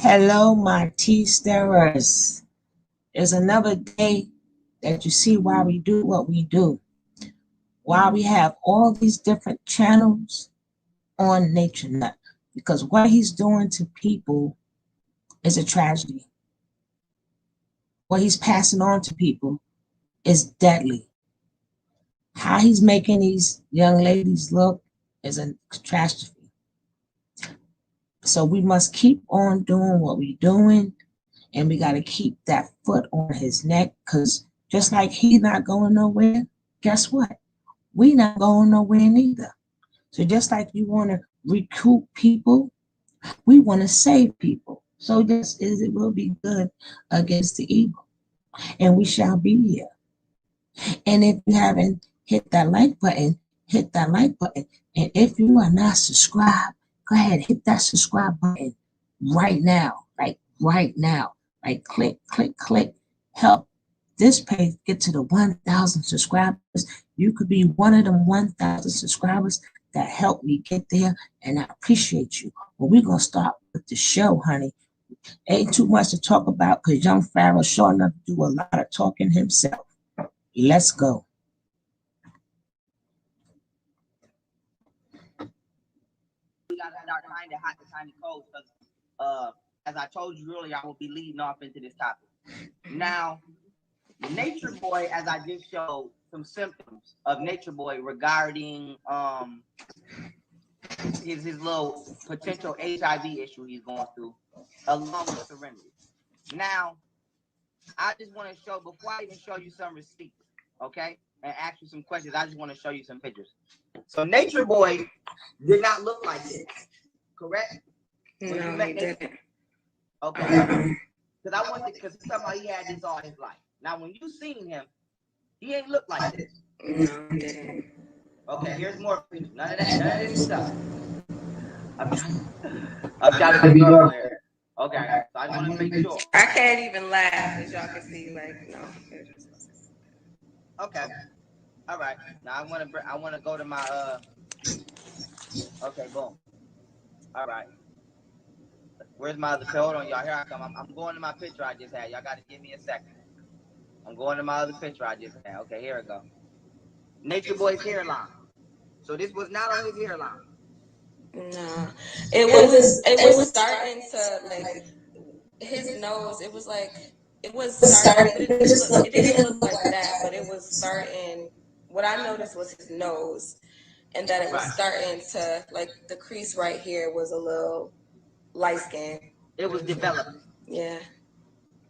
Hello, my tea stirrers. There's another day that you see why we do what we do. Why we have all these different channels on Nature Nut. Because what he's doing to people is a tragedy. What he's passing on to people is deadly. How he's making these young ladies look is a catastrophe. So we must keep on doing what we're doing, and we got to keep that foot on his neck, because just like he's not going nowhere, guess what? We not going nowhere neither. So just like you want to recruit people, we want to save people. So just as it will be good against the evil, and we shall be here. And if you haven't hit that like button, hit that like button. And if you are not subscribed, go ahead, hit that subscribe button right now. Like right now. Like click, click, click. Help this page get to the 1,000 subscribers. You could be one of them 1,000 subscribers that helped me get there, and I appreciate you. But we're going to start with the show, honey. Ain't too much to talk about because young Pharaoh sure enough do a lot of talking himself. Let's go. We got to start kind of hot to kind of cold because, as I told you earlier, I will be leading off into this topic. Now, Natureboy, as I just showed some symptoms of Natureboy regarding his little potential HIV issue he's going through, along with Serenity. Now, I just want to show, before I even show you some receipts, okay, and ask you some questions, I just want to show you some pictures. So Natureboy did not look like this, correct? No, he didn't. Okay. Because somehow he had this all his life. Now, when you seen him, he ain't look like this. No, he didn't. Okay, here's more pictures. None of this stuff. I'm trying to be more clear. Okay, so I just want to make sure. I can't even laugh, as y'all can see. Like, no. Okay. All right. Now I want to go to my Okay, boom. All right. Where's my other picture? Hold on, y'all. Here I come. I'm going to my picture I just had. Y'all got to give me a second. I'm going to my other picture I just had. Okay, here we go. Natureboy's hairline. So this was not on his hairline. No, it was starting to, like, his nose. It was starting, but it didn't look like that. But it was starting. What I noticed was his nose, and that it was starting to, like, the crease right here was a little light skin. It was developing. Yeah.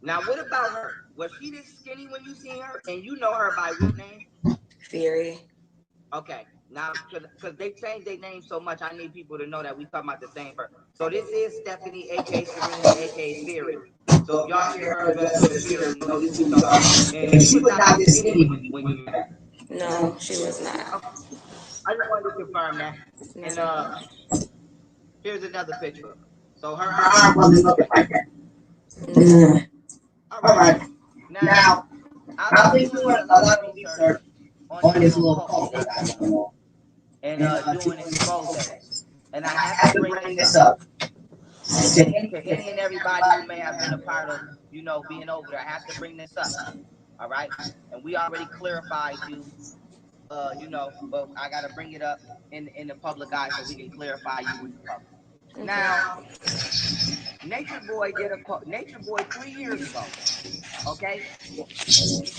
Now, what about her? Was she this skinny when you seen her? And you know her by what name? Theory. Okay. Now, because they changed their name so much, I need people to know that we talking about the same person. So this is Stephanie, a.k.a. Serenity, a.k.a. Theory. So if y'all hear her address to the Theory, you know this is talking about. And she was not this skinny when you met her. No, she was not. Okay. I just wanted to confirm that. And here's another picture. So her arm wasn't looking like that. All right. Now, I've been doing a lot of research on this little cult they got going on, and doing exposes. And I have to bring this up to any and everybody who may have been a part of, being over there. I have to bring this up. All right. And we already clarified you, but I got to bring it up in the public eye so we can clarify you with the public. Now, Natureboy did Natureboy 3 years ago. Okay,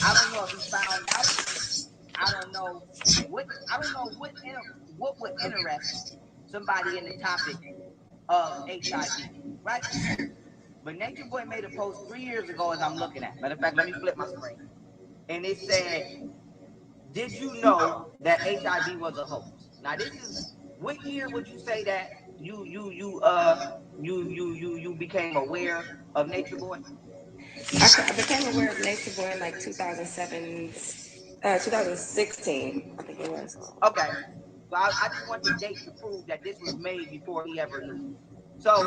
I don't know if he found out. I don't know what would interest somebody in the topic of HIV, right? But Natureboy made a post 3 years ago, as I'm looking at. Matter of fact, let me flip my screen, and it said, "Did you know that HIV was a hoax?" Now, this is what year would you say that you became aware of Natureboy? I became aware of Natureboy in like 2016, I think it was. Okay. So I just want the date to prove that this was made before he ever knew. So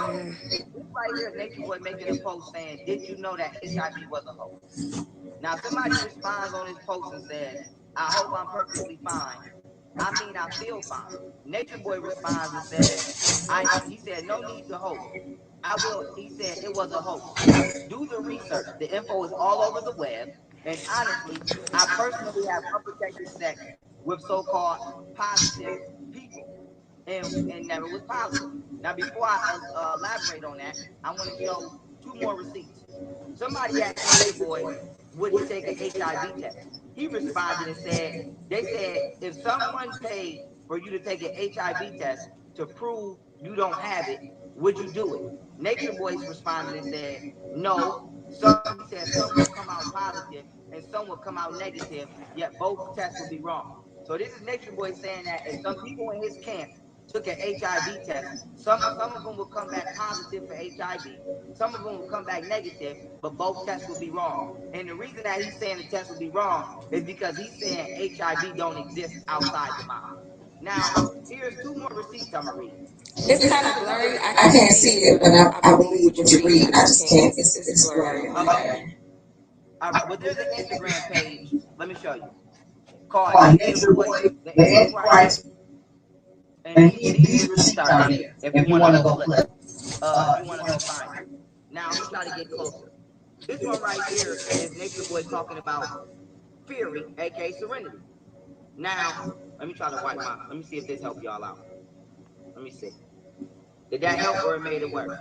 this right here, Natureboy making a post saying, "Did you know that HIV was a hoax?" Now somebody responds on his post and says, "I hope I'm perfectly fine. I mean, I feel fine." Natureboy responds and says, he said, "No need to hope. He said it was a hoax. Do the research. The info is all over the web. And honestly, I personally have unprotected sex with so-called positive people, and never was positive. Now, before I elaborate on that, I want to show two more receipts. Somebody asked Nature Boy, would he take an HIV test? He responded and said, they said, if someone paid for you to take an HIV test to prove you don't have it, would you do it? Nature Boy responded and said, no. He said some will come out positive and some will come out negative, yet both tests will be wrong. So this is Nature Boy saying that if some people in his camp took an HIV test, some of them will come back positive for HIV, some of them will come back negative, but both tests will be wrong. And the reason that he's saying the test will be wrong is because he's saying HIV don't exist outside the mouth. Now, here's two more receipts I'm gonna read. It's kind of blurry. I I can't can't see see it, it, but but I I believe believe what what you're you're reading. reading. I I just just can't. can't. It's It's blurry blurry. on my end. All right, but there's an Instagram page. Let me show you. Called Oh, Nature Nature Boy, Boy, the the Antichrist, Antichrist, and and these these receipts receipts are are there. there. If you If you want to want to go go flip, flip, if you if you want to want go to. find it. Now I'm gonna try to get closer. This one right here is Nature Boy talking about Fury, aka Serenity. Now, let me try to wipe my. Let me see if this helped y'all out. Let me see. Did that help or it made it worse?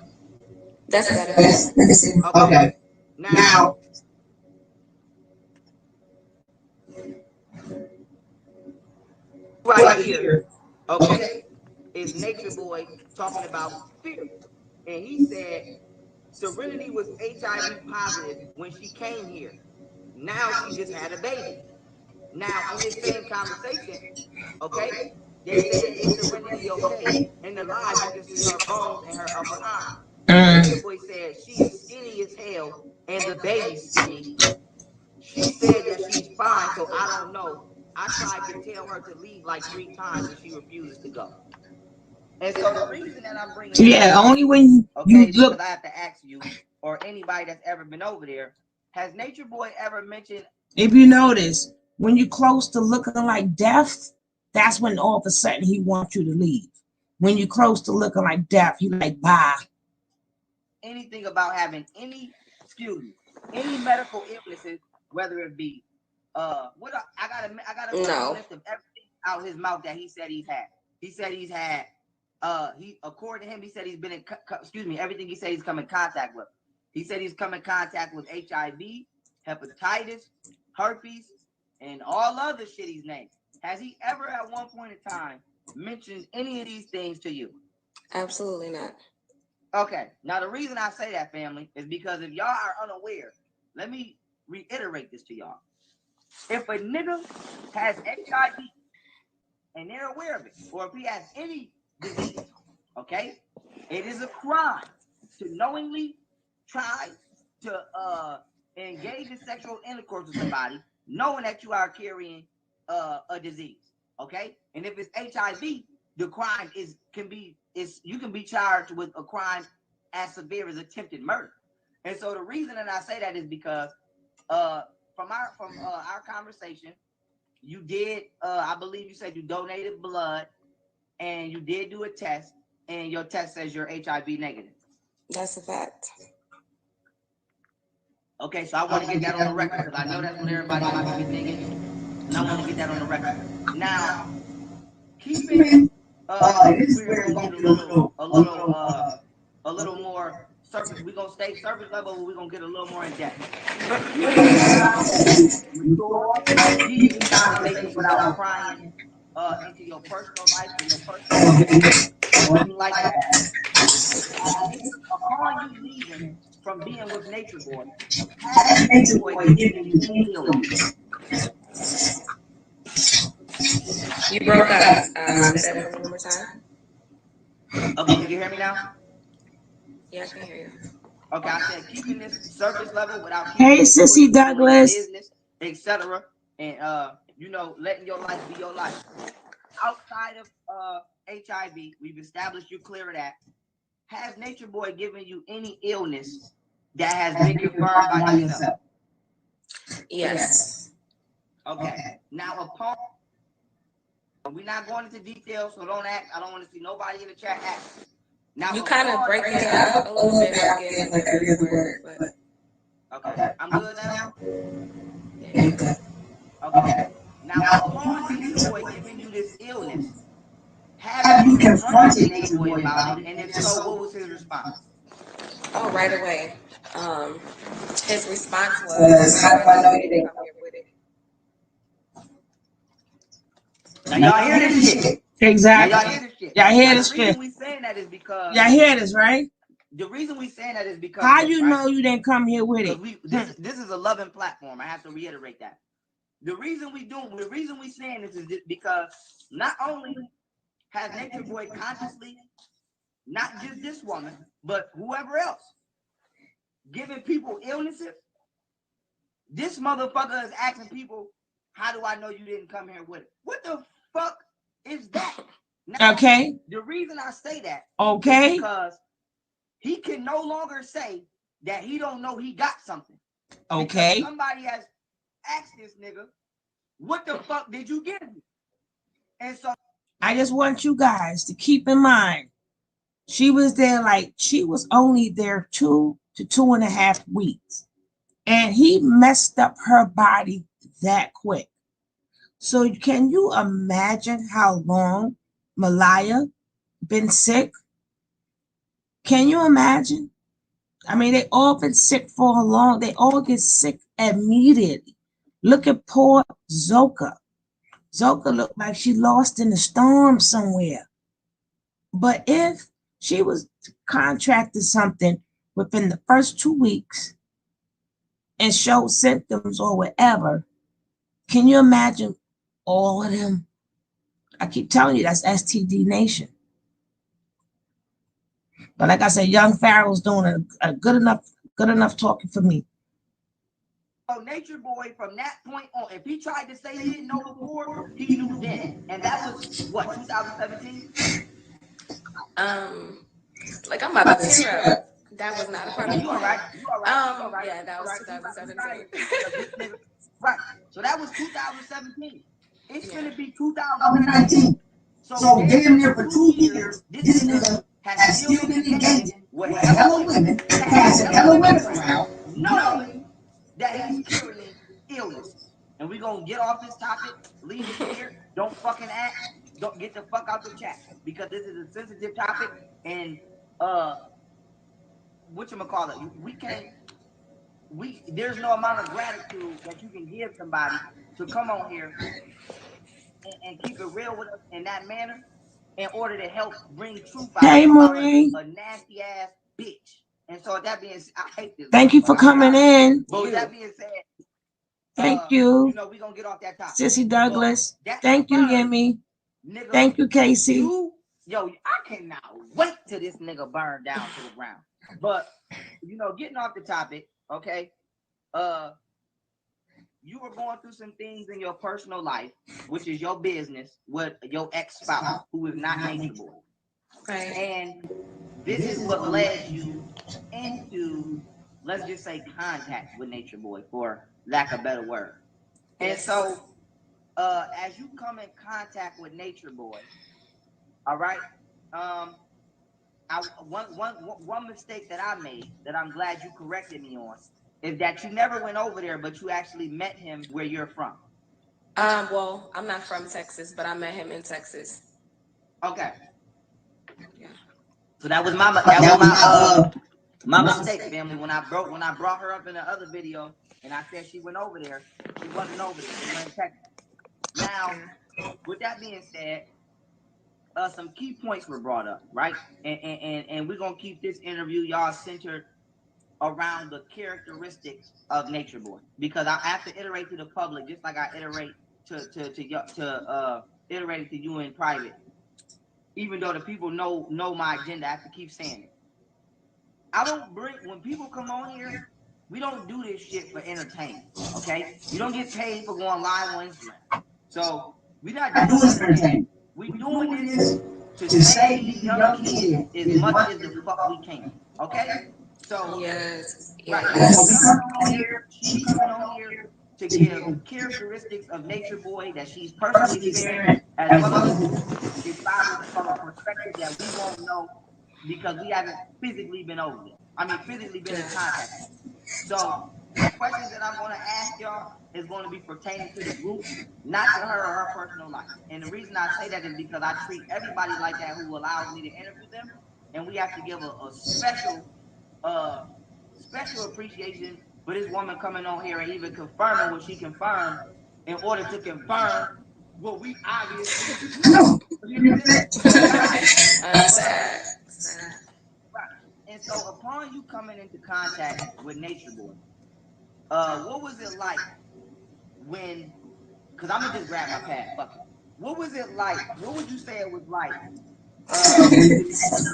That's That's better. better. Let me see. Okay. Okay. Now, Now, right right here, here. okay, Okay. is Nature Boy talking about Fury, and he said Serenity was HIV positive when she came here. Now she just had a baby. Now in this same conversation, okay, they said, is Serenity okay? In the live, you can see her bones and her upper arm. Nature Boy said she is skinny as hell and the baby's skinny. She said that she's fine, so I don't know. I tried to tell her to leave like 3 times and she refuses to go. And so the reason that I'm bringing this Yeah, up, only when okay, you is because look. I have to ask you or anybody that's ever been over there, has Nature Boy ever mentioned? If you notice, when you're close to looking like death, that's when all of a sudden he wants you to leave. When you're close to looking like death, he like bye. Anything about having any medical illnesses, whether it be I gotta make a No. list of everything out his mouth that he said he's had. He said he's had he according to him, he said he's been in everything he said he's come in contact with. He said he's come in contact with HIV, hepatitis, herpes, and all other shit he's named. Has he ever at one point in time mentioned any of these things to you? Absolutely not. Okay, now the reason I say that, family, is because if y'all are unaware, let me reiterate this to y'all. If a nigga has HIV and they're aware of it, or if he has any disease, okay, it is a crime to knowingly try to engage in sexual intercourse with somebody, knowing that you are carrying a disease, okay? And if it's HIV, the crime you can be charged with a crime as severe as attempted murder. And so the reason that I say that is because from our conversation, you did I believe you said you donated blood and you did do a test, and your test says you're HIV negative. That's a fact. Okay, so I want to get that on the record because I know that's what everybody might be thinking, and I want to get that on the record. Now, keeping and this is where it's gonna get a little more surface. We're gonna stay surface level, but we're gonna get a little more in depth. You can have mature, deep conversations without prying into your personal life or your personal beliefs or anything like that. Upon you leaving from being with Nature Boy, has Nature Boy given you any illness? You broke up. Say that for me one more time. Okay, you can hear me now? Yeah, I can hear you. Okay, I said keeping this surface level without keeping Hey, it Sissy personal, doing your Douglas. business, etc., and letting your life be your life. Outside of HIV, we've established you clear of that. Has Nature Boy given you any illness that has been confirmed by yourself? Yes. Okay. Now, we're not going into details, so don't ask. I don't want to see nobody in the chat ask. Now You kind of break it up a little bit. I'm getting like every other word, but okay, I'm good now. yeah, you good. Okay. Now, upon Nature Boy giving you this illness, have you confronted Nature Boy about it? And if so, what was his response? Oh, right away. Um, his response was, "How do I know you didn't come here with it?" Now, y'all hear this shit. Exactly. Now, y'all hear this shit. Y'all hear Now, this the shit. reason we saying that is because Y'all hear this, right? the reason we saying that is because how you know you didn't come here with it? This is a loving platform. I have to reiterate that. The reason we saying this is because not only has Nature Boy consciously, not just this woman, but whoever else, giving people illnesses, this motherfucker is asking people, how do I know you didn't come here with it? What the fuck is that? Now, okay. The reason I say that okay. is because he can no longer say that he don't know he got something. Okay. Because somebody has asked this nigga, what the fuck did you give me? And so I just want you guys to keep in mind, she was there she was only there 2 to 2.5 weeks. And he messed up her body that quick. So can you imagine how long Malaya been sick? Can you imagine? I mean, they all been sick for long. They all get sick immediately. Look at poor Zoka. Zoka looked like she lost in the storm somewhere. But if she was contracted something within the first 2 weeks and showed symptoms or whatever, can you imagine all of them? I keep telling you, that's STD Nation. But like I said, young Pharaoh's doing a good enough talking for me. So Nature Boy, from that point on, if he tried to say he didn't know before, he knew then. And that was what, 2017? Like I'm about to tear up. That was not a part No, of you all right. You all right. Yeah, that was 2017. Right. So that was 2017. It's Yeah. gonna be 2019. So damn near for 2 years, this nigga has still been engaging with hella women, passing hella women around, knowing that he's carrying illnesses. And we're gonna get off this topic, leave it here. Don't fucking act. Don't get the fuck out the chat because this is a sensitive topic. And whatchamacallit, we can't. There's no amount of gratitude that you can give somebody to come on here and keep it real with us in that manner in order to help bring truth out about a nasty ass bitch. And so that being said, I hate this. Thank you for coming in. But with that being said, thank you. You know, we're gonna get off that topic. Sissy Douglas. Thank you, Yemi. Nigga, thank you, Casey. I cannot wait till this nigga burn down to the ground. But you know, getting off the topic, okay. You were going through some things in your personal life, which is your business, with your ex-spouse, who is not Nature Boy. Right. And this is what led you into, let's just say, contact with Nature Boy, for lack of a better word. And so, as you come in contact with Nature Boy, all right, one mistake that I made that I'm glad you corrected me on is that you never went over there, but you actually met him where you're from. Well, I'm not from Texas, but I met him in Texas. Okay. Yeah. So that was my mistake, family. When I brought her up in the other video and I said she went over there, she wasn't over there. She went in Texas. Now, with that being said, some key points were brought up, right? And we're gonna keep this interview, y'all, centered around the characteristics of Nature Boy, because I have to iterate to the public just like I iterate to iterate to you in private. Even though the people know my agenda, I have to keep saying it. I don't bring, when people come on here, we don't do this shit for entertainment. Okay, you don't get paid for going live on Instagram, so we're not doing entertainment. We're doing this to save these young kids as much as the fuck we can. Okay. So, right. So we coming on here, she's coming on here to give characteristics of Nature Boy that she's personally experienced, as well as describe it from a perspective that we won't know because we haven't physically been over there. I mean, physically been in contact. So the questions that I'm going to ask y'all is going to be pertaining to the group, not to her or her personal life. And the reason I say that is because I treat everybody like that who allows me to interview them, and we have to give a special appreciation for this woman coming on here and even confirming what she confirmed in order to confirm what we obviously know. You understand? Sad. And so upon you coming into contact with Natureboy, what was it like when, because I'm gonna just grab my pad, fuck it. What was it like? What would you say it was like?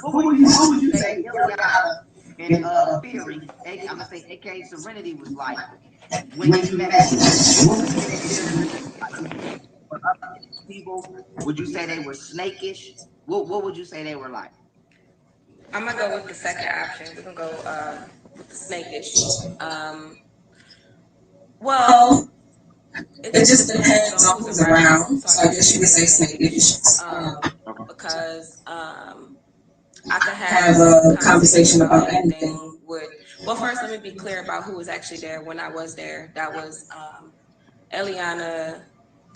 What would you say Ileana and Theory, I'm gonna say AKA Serenity, was like when you met them? What would you say their characteristics like? For people, would you say they were snakish? What would you say they were like? I'm gonna go with the second option. We're gonna go with the snakish. Well, it just depends on who's around. So I guess you would say snakish. Because I could have a conversation about anything with. Well, first let me be clear about who was actually there when I was there. That was Eliana,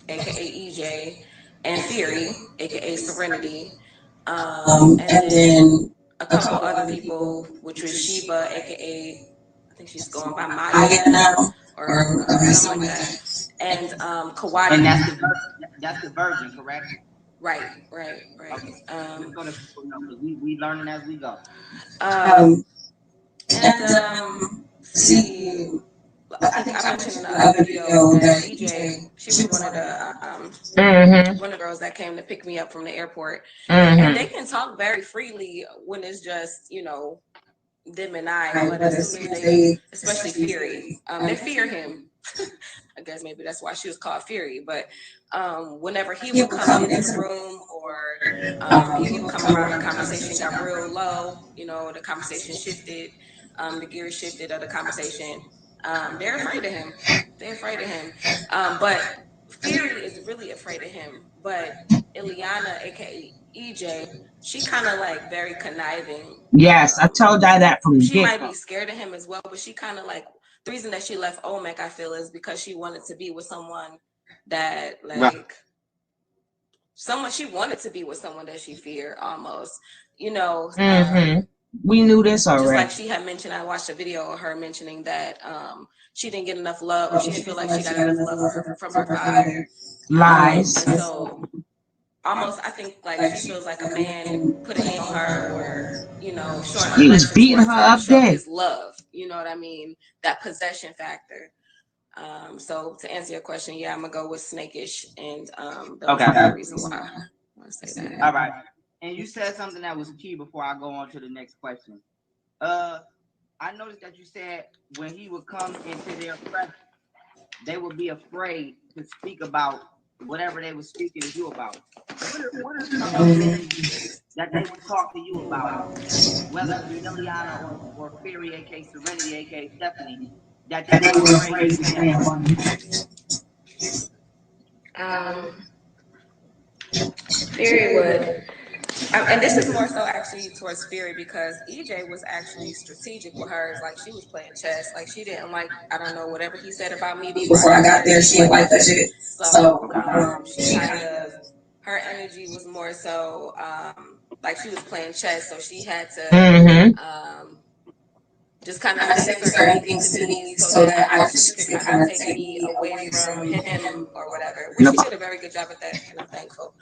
aka EJ, and Fury, aka Serenity, and then a couple other people, which was Sheba, aka I think she's going by Maya now, or something like that, and Kawadi. And that's the virgin, correct? Right. Okay. Just so that people know, because we learning as we go. See, I think I mentioned in the other video that EJ, she was one of the girls that came to pick me up from the airport, and they can talk very freely when it's just them and I, but as soon as they, especially Fury, they fear him. I guess maybe that's why she was called Fury. But whenever he would come into the room or he would come around, the conversation got real low. The conversation shifted, the gears shifted of the conversation. They're afraid of him. But Fury is really afraid of him. But Ileana, aka EJ, she kind of like very conniving. Yes, I told you that from the She get-go. might be scared of him as well, but she kind of like, the reason that she left Olmec, I feel, is because she wanted to be with someone that she wanted to be with someone that she feared almost, we knew this already. Just like she had mentioned, I watched a video of her mentioning that she didn't get enough love, or she didn't feel like she got enough love from her father. Lies. And so almost, I think like she feels like a man put a hand on her, or showing he was beating her up showing there. his love. You know what I mean? That possession factor. So to answer your question, yeah, I'm gonna go with snakish, and that's the reason why I want to say that. All right. And you said something that was key before I go on to the next question. I noticed that you said when he would come into their presence, they would be afraid to speak about whatever they were speaking to you about. What are some of the things that they would talk to you about, whether it be Ileana or Fury, aka Serenity, aka Stephanie, that they were afraid to say in front of you? Fury would. And this is more so actually towards Fury, because EJ was actually strategic with hers. Like, she was playing chess. Like, she didn't like, I don't know, whatever he said about me before I got there. She didn't like that shit. So she kind of, her energy was more so like she was playing chess. So she had to just kind of say certain things to me so that she could kind of take me away from him or whatever. Which she did a very good job at that, and I'm thankful.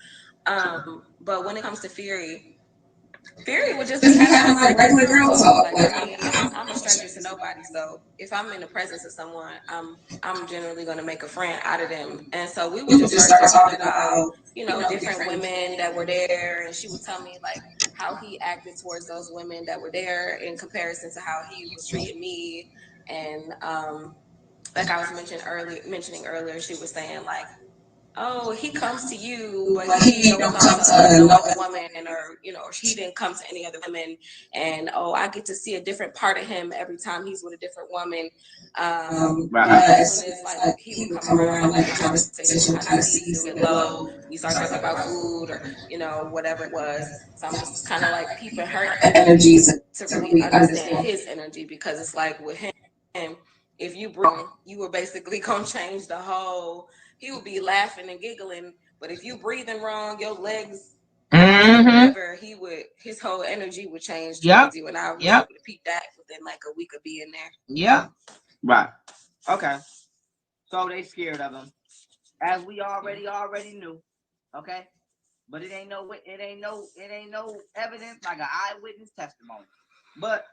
But when it comes to Fury would just be having like regular girl talk. Like, I mean, I'm a stranger to nobody, so if I'm in the presence of someone, I'm generally going to make a friend out of them. And so we would just start talking about different women that were there, and she would tell me like how he acted towards those women that were there in comparison to how he was treating me. And like I was mentioning earlier, she was saying like, oh, he comes to you, but he don't come to no other woman, or he didn't come to any other women, and oh, I get to see a different part of him every time he's with a different woman. But as soon as like he would come around, like the conversation would kind of cease, it would get low. We start talking about food or whatever it was. So I'm just kind of like peeping her energy to really understand his energy, because it's like with him, if you breathe, you were basically gonna change the whole. He would be laughing and giggling, but if you breathing wrong, your legs, whatever, his whole energy would change towards you, and I was able to peep that within like a week of being there. Yeah. Right. Okay. So they scared of him, as we already knew. Okay. But it ain't no evidence like an eyewitness testimony. But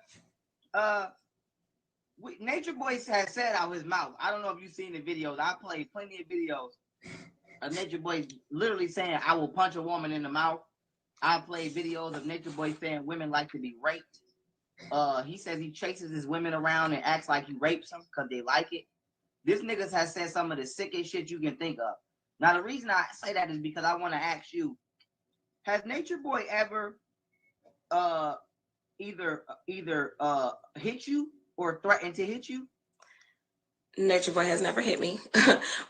Nature Boy has said out his mouth. I don't know if you've seen the videos. I played plenty of videos of Nature Boy literally saying, "I will punch a woman in the mouth." I played videos of Nature Boy saying women like to be raped. He says he chases his women around and acts like he rapes them because they like it. This niggas has said some of the sickest shit you can think of. Now the reason I say that is because I want to ask you: has Nature Boy ever either hit you or threatened to hit you? Nature Boy has never hit me,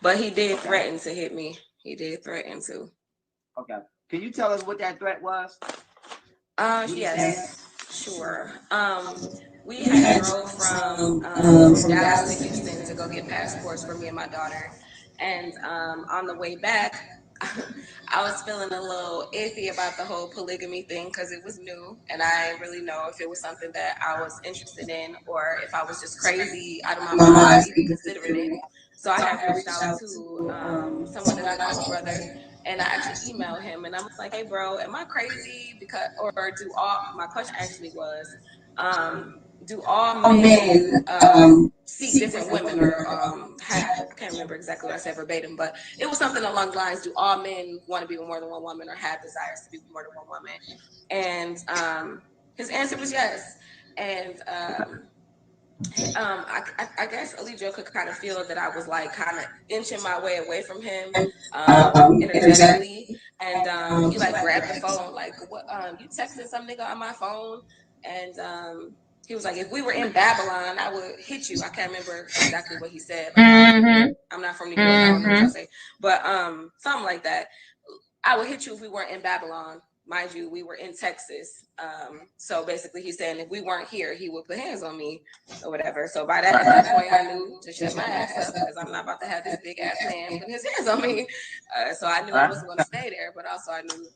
but he did threaten to hit me. He did threaten to. Okay. Can you tell us what that threat was? Yes, sure. We had drove from Dallas to Houston to go get passports for me and my daughter, and on the way back, I was feeling a little iffy about the whole polygamy thing because it was new, and I didn't really know if it was something that I was interested in or if I was just crazy out of my mind for even considering it. So I had reached out to someone that I call a brother, and I actually emailed him, and I'm like, "Hey, bro, am I crazy? Because or do all my question actually was, do all men seek different women or I can't remember exactly what I said verbatim, but it was something along the lines: do all men want to be with more than one woman or have desires to be with more than one woman?" And his answer was yes. And I guess Alidro could kind of feel that I was like kind of inching my way away from him energetically, and he like grabbed the phone, like, "What? You texting some nigga on my phone?" And he was like, "If we were in Babylon, I would hit you." I can't remember exactly what he said. Like, I'm not from New York. I don't know what y'all say, but something like that. I would hit you if we weren't in Babylon. Mind you, we were in Texas. So basically, he's saying if we weren't here, he would put hands on me or whatever. So by that, at that point, I knew to shut my ass up because I'm not about to have this big ass man putting his hands on me. So I knew I wasn't going to stay there, but also I knew,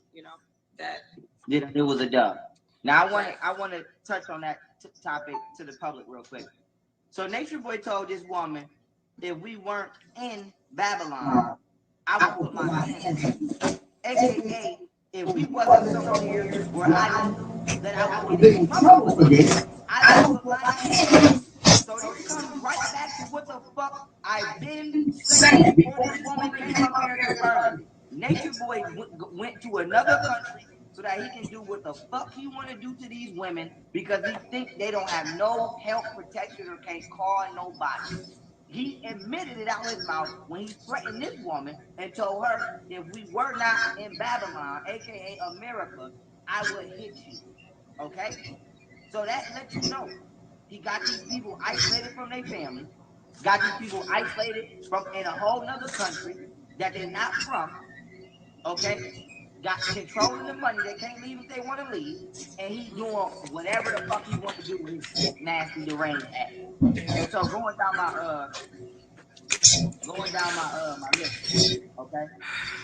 that it was a dub. Now I want to touch on that topic to the public real quick. So Nature Boy told this woman, if we weren't in Babylon, I would put my hands on you. AKA, if we wasn't somewhere where I knew that I would get in trouble for this, I would put my hands on you. So this comes right back to what the fuck I've been saying before this woman came up here and confirmed it. Nature Boy went to another country so that he can do what the fuck he want to do to these women because he think they don't have no help, protection, or can't call nobody. He admitted it out his mouth when he threatened this woman and told her, if we were not in Babylon, aka America, I would hit you. Okay? So that lets you know he got these people isolated from their family, got these people isolated from in a whole nother country that they're not from. Okay? Got controlling the money. They can't leave if they want to leave. And he doing whatever the fuck he want to do with his sick, nasty, deranged ass. And so my list. Okay,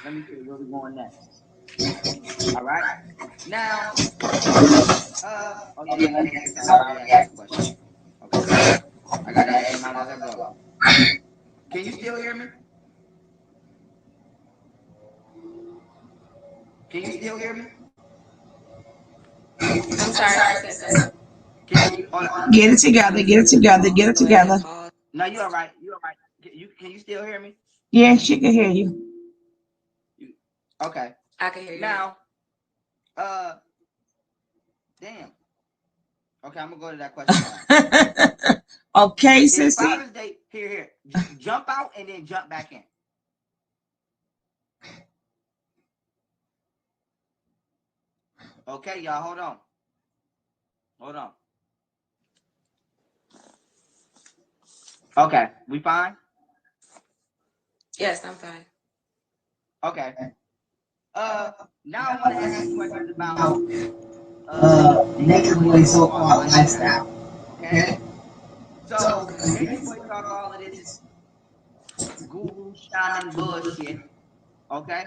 let me see where we going next. All right, now, oh yeah, Essence. I already asked that question. Okay, I gotta ask them out as I go. Can you still hear me? Can you still hear me? I'm sorry, you said something. Can you hold on? Get it together. Get it together. Get it together. No, you all right. You all right. Can you still hear me? Yeah, she can hear you. Okay. I can hear you now. Damn. Okay, I'm gonna go to that question now. Okay, it's sissy. Father's Day. Here. Jump out and then jump back in. Okay, y'all, hold on. Hold on. Okay, we fine? Yes, I'm fine. Okay. Now I want to ask you questions about Nature Boy's so-called lifestyle. Okay? So, Nature Boy talk all of this guru shaman bullshit. Okay?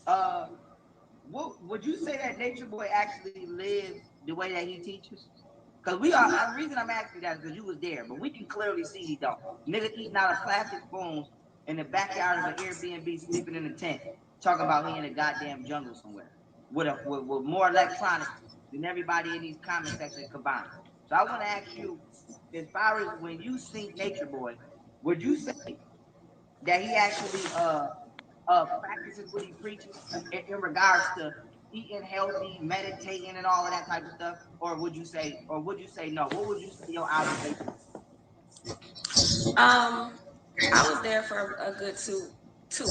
Uh, what would you say that Nature Boy actually lives the way that he teaches? Because we are, the reason I'm asking that is because you was there, but we can clearly see he don't. Nigga eating out of plastic spoons in the backyard of an Airbnb, sleeping in a tent, talking about he in a goddamn jungle somewhere with more electronics than everybody in these comment sections combined. So I want to ask you, as far as when you see Nature Boy, would you say that he actually practices what he preaches in regards to eating healthy, meditating, and all of that type of stuff? Or would you say no? What would you say your observation is? I was there for a good two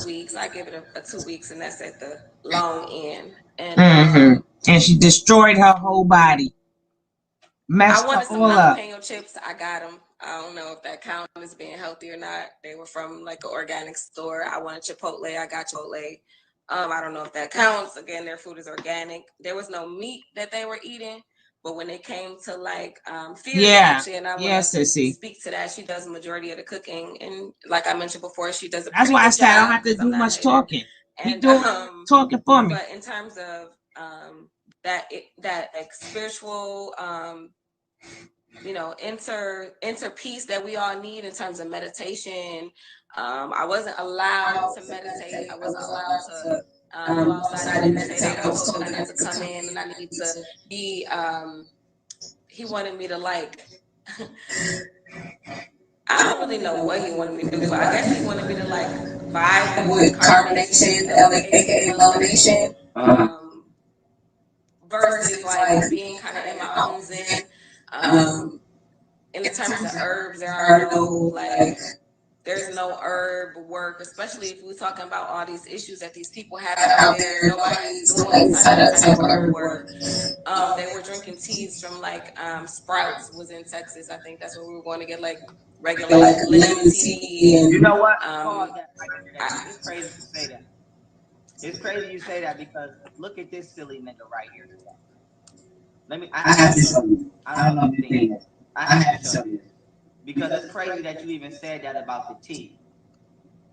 weeks. I give it a 2 weeks, and that's at the long end. And and she destroyed her whole body, I messed her wanted some all up. jalapeno chips. I got them. I don't know if that counts as being healthy or not. They were from like an organic store. I wanted Chipotle. I got Chipotle. I don't know if that counts. Again, their food is organic. There was no meat that they were eating. But when it came to like Fierce, actually, and I want to speak to that, she does the majority of the cooking. And like I mentioned before, she does a pretty good job. That's why I said I don't have to do much talking. And talking for me. But in terms of that like spiritual inner peace that we all need in terms of meditation. I wasn't allowed to meditate. I wasn't allowed to go outside and meditate. I was told that I need to come in and I need to be. He wanted me to like. I don't really know what he wanted me to do, but I guess he wanted me to like vibe with carbonation, aka melonation, versus like being kind of in my own zen. In the terms of herbs, there are no like there's no herb work, especially if we're talking about all these issues that these people having out there. Nobody's doing any type of herb work. They were drinking teas from like Sprouts was in Texas. I think that's where we were going to get like regular like lemon tea. And you know what? It's crazy you say that. It's crazy you say that because look at this silly nigga right here. I have to show you. I don't know if you've seen this. I have to show you this. Because it's crazy that you even said that about the tea.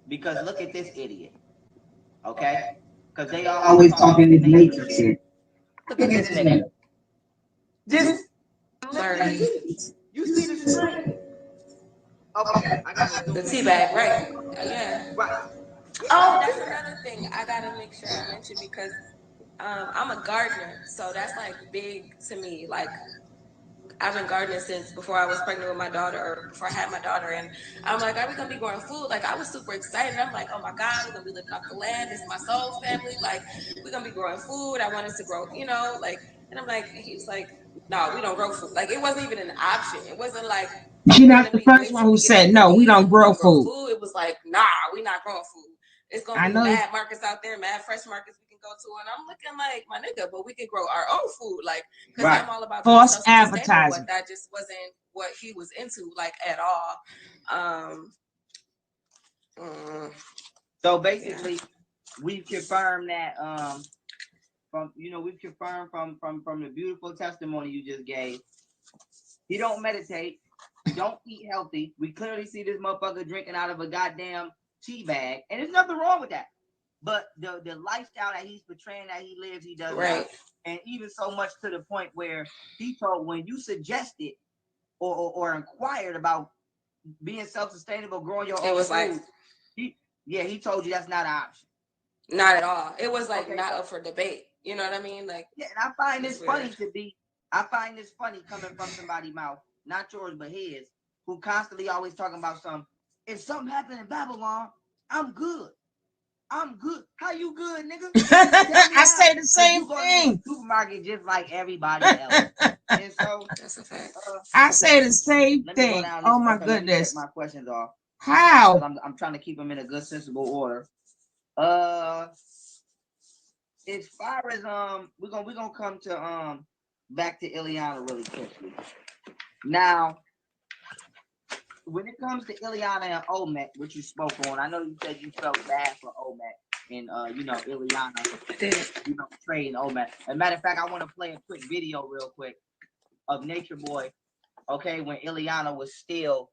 Because look at this idiot. Okay? Because they always talking this nature shit. Look at this nigga. Just sorry. You see the strain. Okay, I got the tea bag, right? Yeah. Right. Oh, that's another thing I gotta make sure I mention because I'm a gardener, so that's like big to me. Like I've been gardening since before I was pregnant with my daughter, or before I had my daughter, and I'm like, are we gonna be growing food? Like I was super excited. I'm like, oh my god, we're gonna be living off the land. This is my soul family. Like we're gonna be growing food. I wanted to grow, like, and I'm like, he's like, no, we don't grow food. Like it wasn't even an option. It wasn't like you're not the first one who said no, we don't grow food. It was like, nah, we're not growing food. It's gonna be mad markets out there, mad fresh markets we can go to, and I'm looking like my nigga, but we can grow our own food, like because I'm all about false advertising. but that just wasn't what he was into, like at all. So basically, we've confirmed that we've confirmed from the beautiful testimony you just gave. He don't meditate. He don't eat healthy. We clearly see this motherfucker drinking out of a goddamn tea bag, and there's nothing wrong with that. But the lifestyle that he's portraying that he lives, he does right. And even so much to the point where he told when you suggested or inquired about being self-sustainable, growing your own food, like he told you that's not an option. Not at all. It was like not up for debate. You know what I mean? Like and I find this funny I find this funny coming from somebody's mouth, not yours but his, who constantly always talking about something. If something happened in Babylon, I'm good. I'm good. How you good, nigga? I say the same thing. Supermarket just like everybody else. And so that's a fact. I say the same thing. Oh my goodness. Let me check my questions off. How? I'm trying to keep them in a good, sensible order. as far as we're gonna come to back to Ileana really quickly. Now, when it comes to Ileana and Olmec, which you spoke on, I know you said you felt bad for Olmec and Ileana, trading Olmec. As a matter of fact, I want to play a quick video real quick of Natureboy, okay, when Ileana was still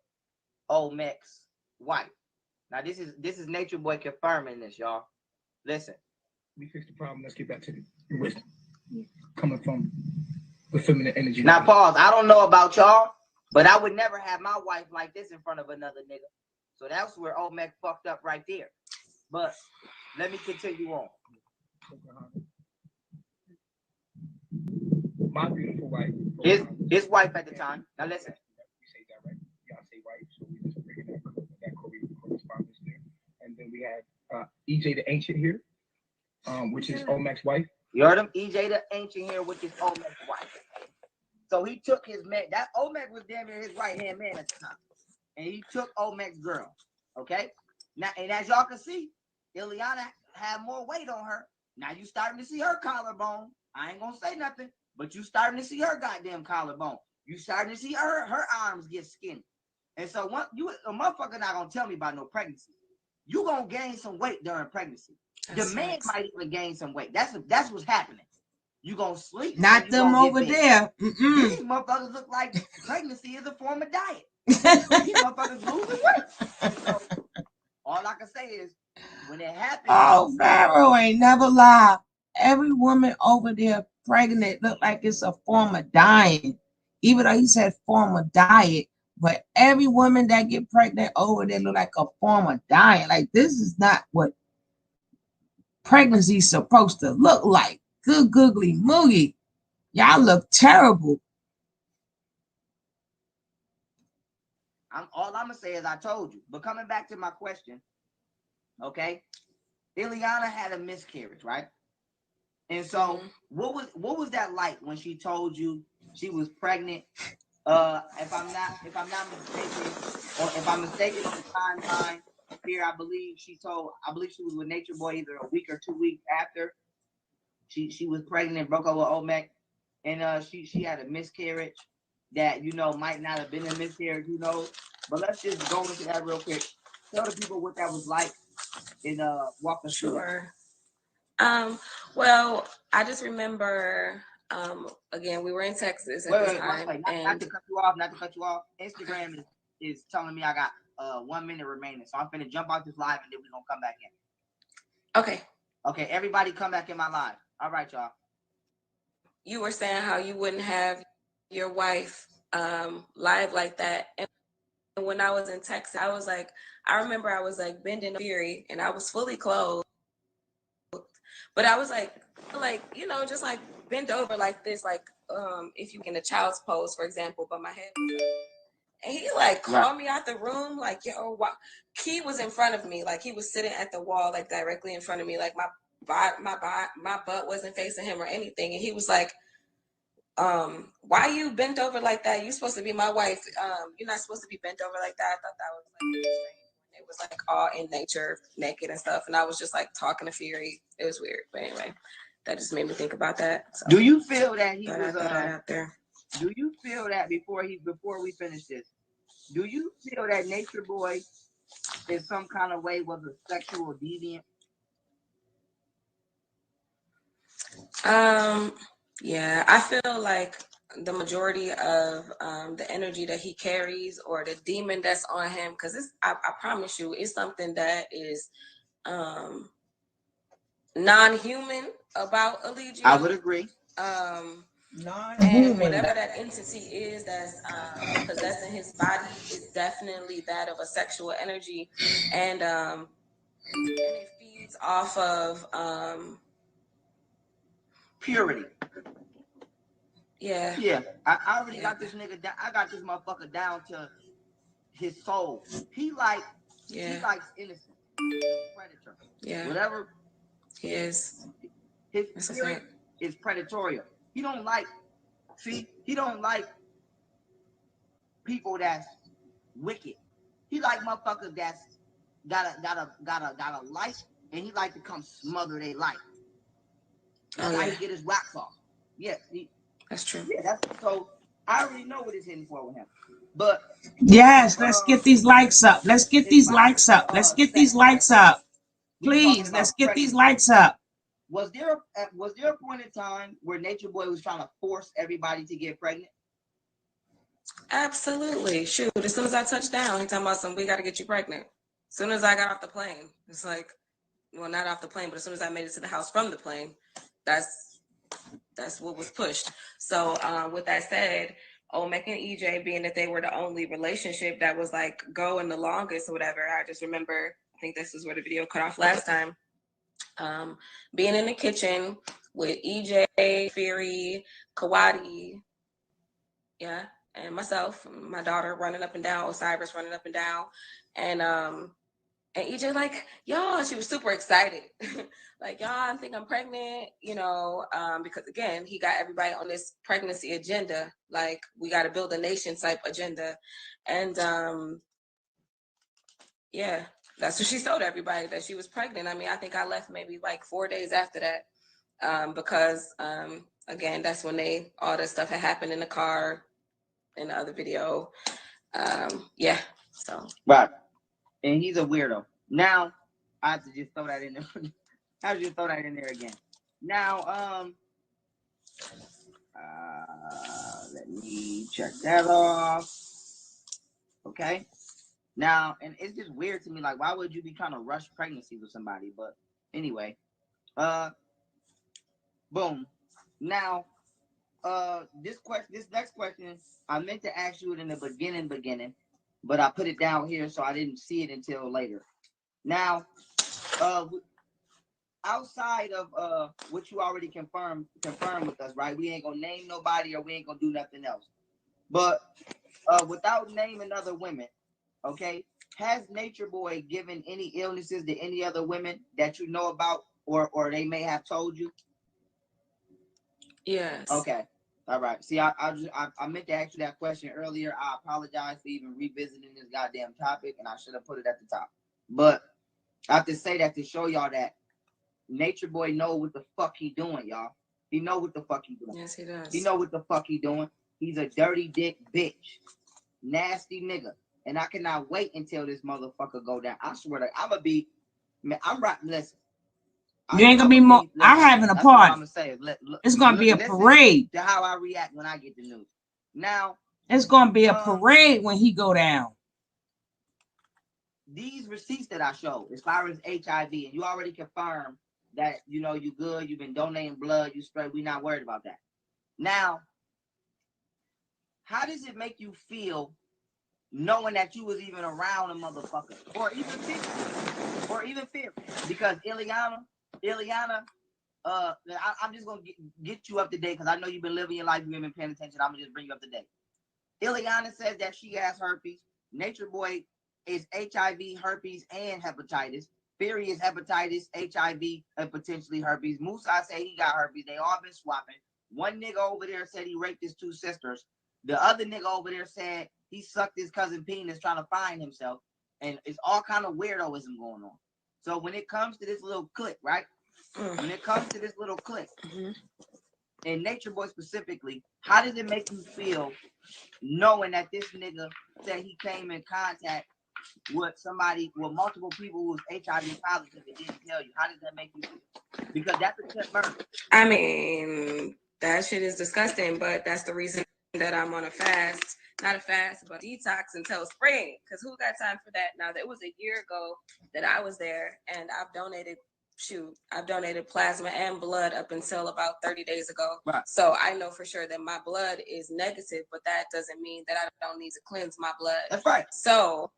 Olmec's wife. Now this is Natureboy confirming this, y'all. Listen. We fix the problem. Let's get back to the wisdom coming from the feminine energy. Now pause. I don't know about y'all, but I would never have my wife like this in front of another nigga. So that's where Olmec fucked up right there. But let me continue on. My beautiful wife. His wife at the time. Now listen. We say that right. Y'all say wife, so we just bring that correspondence there. And then we have EJ the Ancient here, which is Olmec's wife. You heard him? EJ the Ancient here, which is Olmec's wife. So he took his man. That Olmec was damn near his right hand man at the time, and he took Olmec's girl. Okay. Now, and as y'all can see, Ileana had more weight on her. Now you starting to see her collarbone. I ain't gonna say nothing, but you starting to see her goddamn collarbone. You starting to see her arms get skinny. And so a motherfucker not gonna tell me about no pregnancy. You gonna gain some weight during pregnancy. The man might even gain some weight. That's what's happening. You gonna sleep. Not them over there. These motherfuckers look like pregnancy is a form of diet. These motherfuckers losing weight. So, all I can say is when it happens. Oh, Pharaoh ain't never lie. Every woman over there pregnant look like it's a form of dying. Even though he said form of diet, but every woman that get pregnant over there look like a form of dying. Like this is not what pregnancy's supposed to look like. Good googly moogie. Y'all look terrible. All I'm gonna say is I told you. But coming back to my question, okay, Ileana had a miscarriage, right? And so, what was that like when she told you she was pregnant? If I'm not mistaken, or if I'm mistaken on the timeline here, I believe she was with Natureboy either a week or 2 weeks after she was pregnant, broke up with Olmec, and she had a miscarriage that might not have been a miscarriage, who knows? But let's just go into that real quick. Tell the people what that was like, and walk us through that. Well, I just remember, again, we were in Texas at this time. Not to cut you off. Instagram is telling me I got 1 minute remaining. So I'm finna jump out this live and then we're gonna come back in. Okay. Okay, everybody come back in my live. All right, y'all. You were saying how you wouldn't have your wife live like that. And when I was in Texas, I remember I was like bending fury and I was fully clothed. But I was like, just like bent over like this, like if you in a child's pose, for example, but my head was up. And he like called me out the room, like, yo, Key was in front of me, like he was sitting at the wall, like directly in front of me, like my butt wasn't facing him or anything. And he was like, why you bent over like that? You supposed to be my wife. You're not supposed to be bent over like that. I thought that was like strange. It was like all in nature, naked and stuff. And I was just like talking to Fury. It was weird. But anyway, that just made me think about that. So, do you feel that he was out there? Do you feel that before we finish this, do you feel that Natureboy in some kind of way was a sexual deviant? Yeah, I feel like the majority of the energy that he carries or the demon that's on him, because I promise you, it's something that is non-human about Allegiant. I would agree. And whatever that entity is that's possessing his body is definitely that of a sexual energy, and it feeds off of purity. Yeah. Yeah. I already got this nigga down. I got this motherfucker down to his soul. He likes innocence. Predator. Yeah. Whatever. He is. His spirit is predatorial. He don't like people that's wicked. He like motherfuckers that's got a life, and he like to come smother their life. That's how he get his rocks off. Yes, that's true. Yeah, that's so. I already know what it's hitting for with him. But yes, let's get these likes up. Let's get these likes up. Let's get these likes up. Please, let's get these likes up. Was there a point in time where Natureboy was trying to force everybody to get pregnant? Absolutely. Shoot, as soon as I touched down, he talking about we got to get you pregnant. As soon as I got off the plane, it's like, well, not off the plane, but as soon as I made it to the house from the plane, that's what was pushed. So with that said, Omek and EJ, being that they were the only relationship that was like going the longest or whatever, I just remember, I think this is where the video cut off last time, being in the kitchen with EJ, Fury, Kawadi, yeah, and myself, my daughter running up and down, Osiris running up and down, and EJ like, y'all, she was super excited. Like, y'all, I think I'm pregnant, you know, because again, he got everybody on this pregnancy agenda. Like, we got to build a nation type agenda. And yeah, that's what she told everybody, that she was pregnant. I mean, I think I left maybe like 4 days after that, because again, that's when all that stuff had happened in the car, in the other video. Yeah, so. Right. And he's a weirdo. Now, I have to just throw that in there. I have to just throw that in there again. Now, let me check that off. Okay. Now, and it's just weird to me, like, why would you be trying to rush pregnancy with somebody? But anyway, boom. Now, this next question, I meant to ask you it in the beginning, but I put it down here, so I didn't see it until later. Now, outside of what you already confirmed with us, right? We ain't gonna name nobody, or we ain't gonna do nothing else. But without naming other women, okay, has Natureboy given any illnesses to any other women that you know about, or they may have told you? Yes. Okay. All right. See, I meant to ask you that question earlier. I apologize for even revisiting this goddamn topic, and I should have put it at the top. But I have to say that to show y'all that Natureboy know what the fuck he doing, y'all. He know what the fuck he doing. Yes, he does. He know what the fuck he doing. He's a dirty dick bitch. Nasty nigga. And I cannot wait until this motherfucker go down. I swear to I'm gonna be, man, I'm right. Listen. You ain't gonna be more. I'm having a party. I'm gonna say. It's gonna be a parade. To how I react when I get the news. Now, it's gonna be a parade when he go down. These receipts that I showed, as far as HIV, and you already confirmed that you know you good. You've been donating blood. You straight. We not worried about that. Now, how does it make you feel knowing that you was even around a motherfucker, or even fear? Because Ileana, I'm just gonna get you up to date, because I know you've been living your life, you've been paying attention. I'm gonna just bring you up to date. Ileana says that she has herpes. Natureboy is HIV, herpes, and hepatitis. Fury is hepatitis, HIV, and potentially herpes. Musa say he got herpes. They all been swapping. One nigga over there said he raped his 2 sisters. The other nigga over there said he sucked his cousin penis trying to find himself. And it's all kind of weirdoism going on. So when it comes to this little clique, right? When it comes to this little clique, and Natureboy specifically, how does it make you feel knowing that this nigga said he came in contact with somebody, with multiple people who was HIV positive and didn't tell you? How does that make you feel? Because that's a tip murder. I mean, that shit is disgusting, but that's the reason that I'm on a fast. Not a fast, but detox until spring. Because who got time for that? Now, it was a year ago that I was there, and I've donated plasma and blood up until about 30 days ago. Right. So I know for sure that my blood is negative, but that doesn't mean that I don't need to cleanse my blood. That's right. So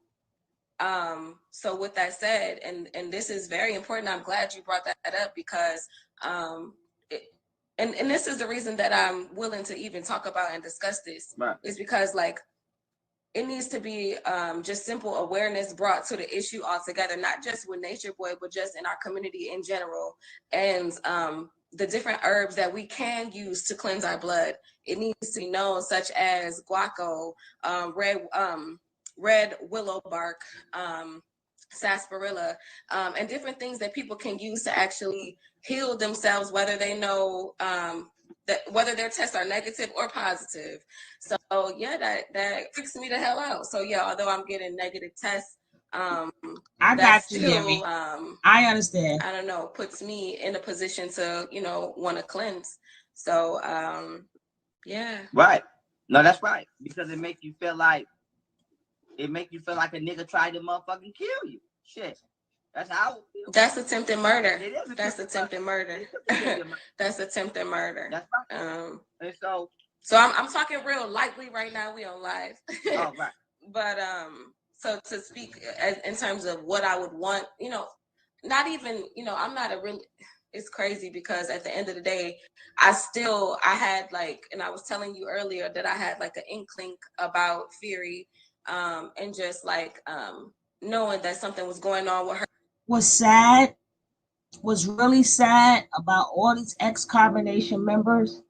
with that said, and this is very important, I'm glad you brought that up, because and this is the reason that I'm willing to even talk about and discuss this, right, is because like it needs to be just simple awareness brought to the issue altogether, not just with Natureboy, but just in our community in general, and the different herbs that we can use to cleanse our blood. It needs to be known, such as guaco, red willow bark, sarsaparilla, and different things that people can use to actually heal themselves, whether they know that whether their tests are negative or positive. So yeah, that freaks me the hell out. So yeah, although I'm getting negative tests, I that got you, Yemi. still I understand. I don't know, puts me in a position to, want to cleanse. So yeah. Right. No, that's right. Because it make you feel like a nigga tried to motherfucking kill you. Shit. That's how it feels. That's attempted murder. It is That's attempted murder. That's attempted murder. That's right. And so I'm talking real lightly right now. We on live. Oh, right. But so to speak in terms of what I would want, not even, I'm not a really. It's crazy because at the end of the day, I had like, and I was telling you earlier that I had like an inkling about Fury, and just like knowing that something was going on with her. Was really sad about all these ex-Carbonation members.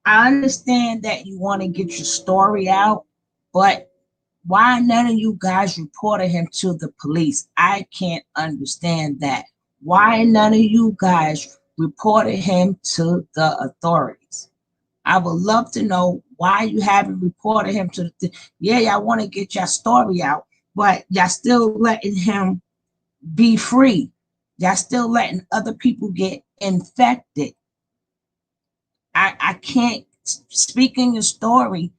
I understand that you want to get your story out, but why none of you guys reported him to the police? I can't understand that. Why none of you guys reported him to the authorities? I would love to know why you haven't reported him to the. Yeah, y'all want to get your story out, but y'all still letting him be free. Y'all still letting other people get infected. I can't. Speaking your story,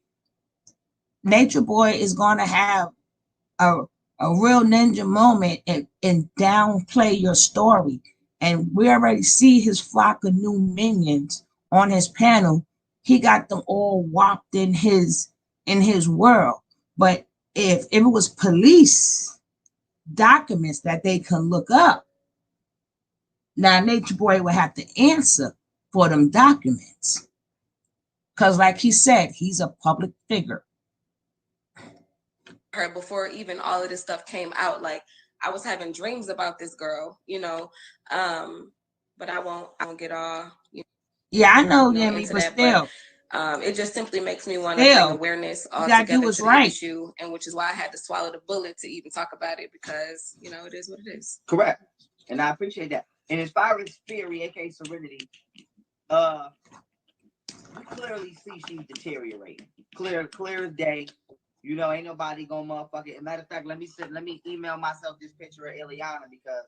Nature Boy is going to have a, a real ninja moment and downplay your story. And we already see his flock of new minions on his panel. He got them all whopped in his world. But if it was police documents that they can look up, now Nature Boy would have to answer for them documents. Because like he said, he's a public figure. Her before even all of this stuff came out. Like I was having dreams about this girl, but I won't get all yeah, I know, Yemi, but still. It just simply makes me want to bring awareness altogether to the issue, and which is why I had to swallow the bullet to even talk about it, because it is what it is. Correct, and I appreciate that. And as far as Fury, aka Serenity, you clearly see she's deteriorating. Clear as day. Ain't nobody gonna motherfucking. Matter of fact, let me email myself this picture of Ileana because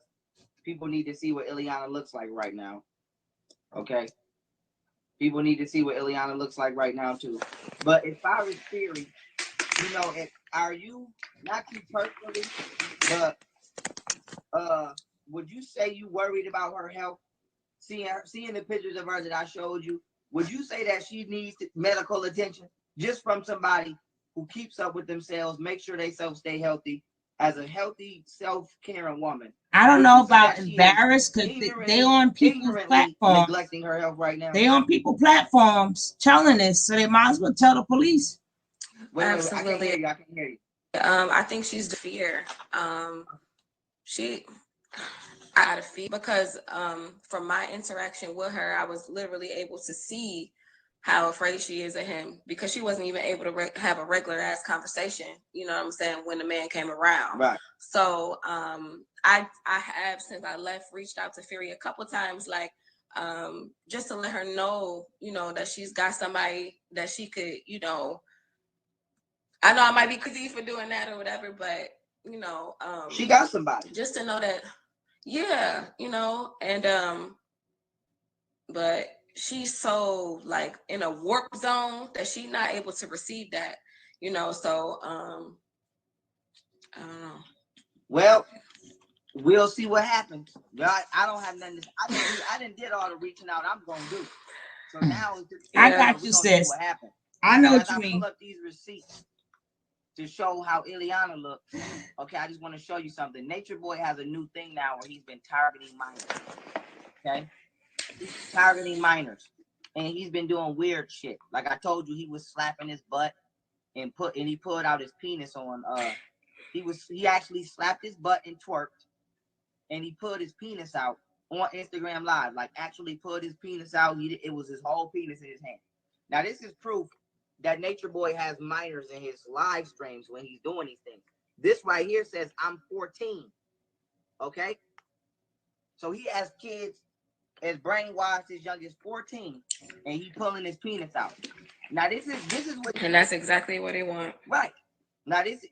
people need to see what Ileana looks like right now. Okay. People need to see what Ileana looks like right now too. But as far as Fury, are you, not you personally, but would you say you worried about her health? Seeing the pictures of her that I showed you, would you say that she needs medical attention just from somebody who keeps up with themselves, make sure they stay healthy, as a healthy, self-caring woman? I don't know about embarrassed because they on people's platforms. Neglecting her health right now. They on people platforms telling this, so they might as well tell the police. Wait, absolutely. I can hear you. I think she's the fear. Out of fear because from my interaction with her, I was literally able to see how afraid she is of him, because she wasn't even able to have a regular ass conversation. You know what I'm saying? When the man came around. Right. So I have, since I left, reached out to Fury a couple times, like just to let her know, that she's got somebody that she could, I know I might be crazy for doing that or whatever, but she got somebody. Just to know that, yeah, and but she's so like in a warp zone that she's not able to receive that, so I don't know. Well, we'll see what happens. I don't have nothing I didn't did all the reaching out I'm gonna do. So now I got you, sis. What happened. I know what you mean. I pull up these receipts to show how Ileana looks. Okay, I just want to show you something. Nature Boy has a new thing now where he's been targeting minors. Okay? He's targeting minors. And he's been doing weird shit. Like I told you, he was slapping his butt and he pulled out his penis on he actually slapped his butt and twerked, and he pulled his penis out on Instagram Live. Like actually pulled his penis out. It was his whole penis in his hand. Now this is proof that Nature Boy has minors in his live streams when he's doing these things. This right here says I'm 14. Okay, so he has kids as brainwashed as young as 14, and he pulling his penis out. Now this is what, and that's exactly what he want. Right. Now this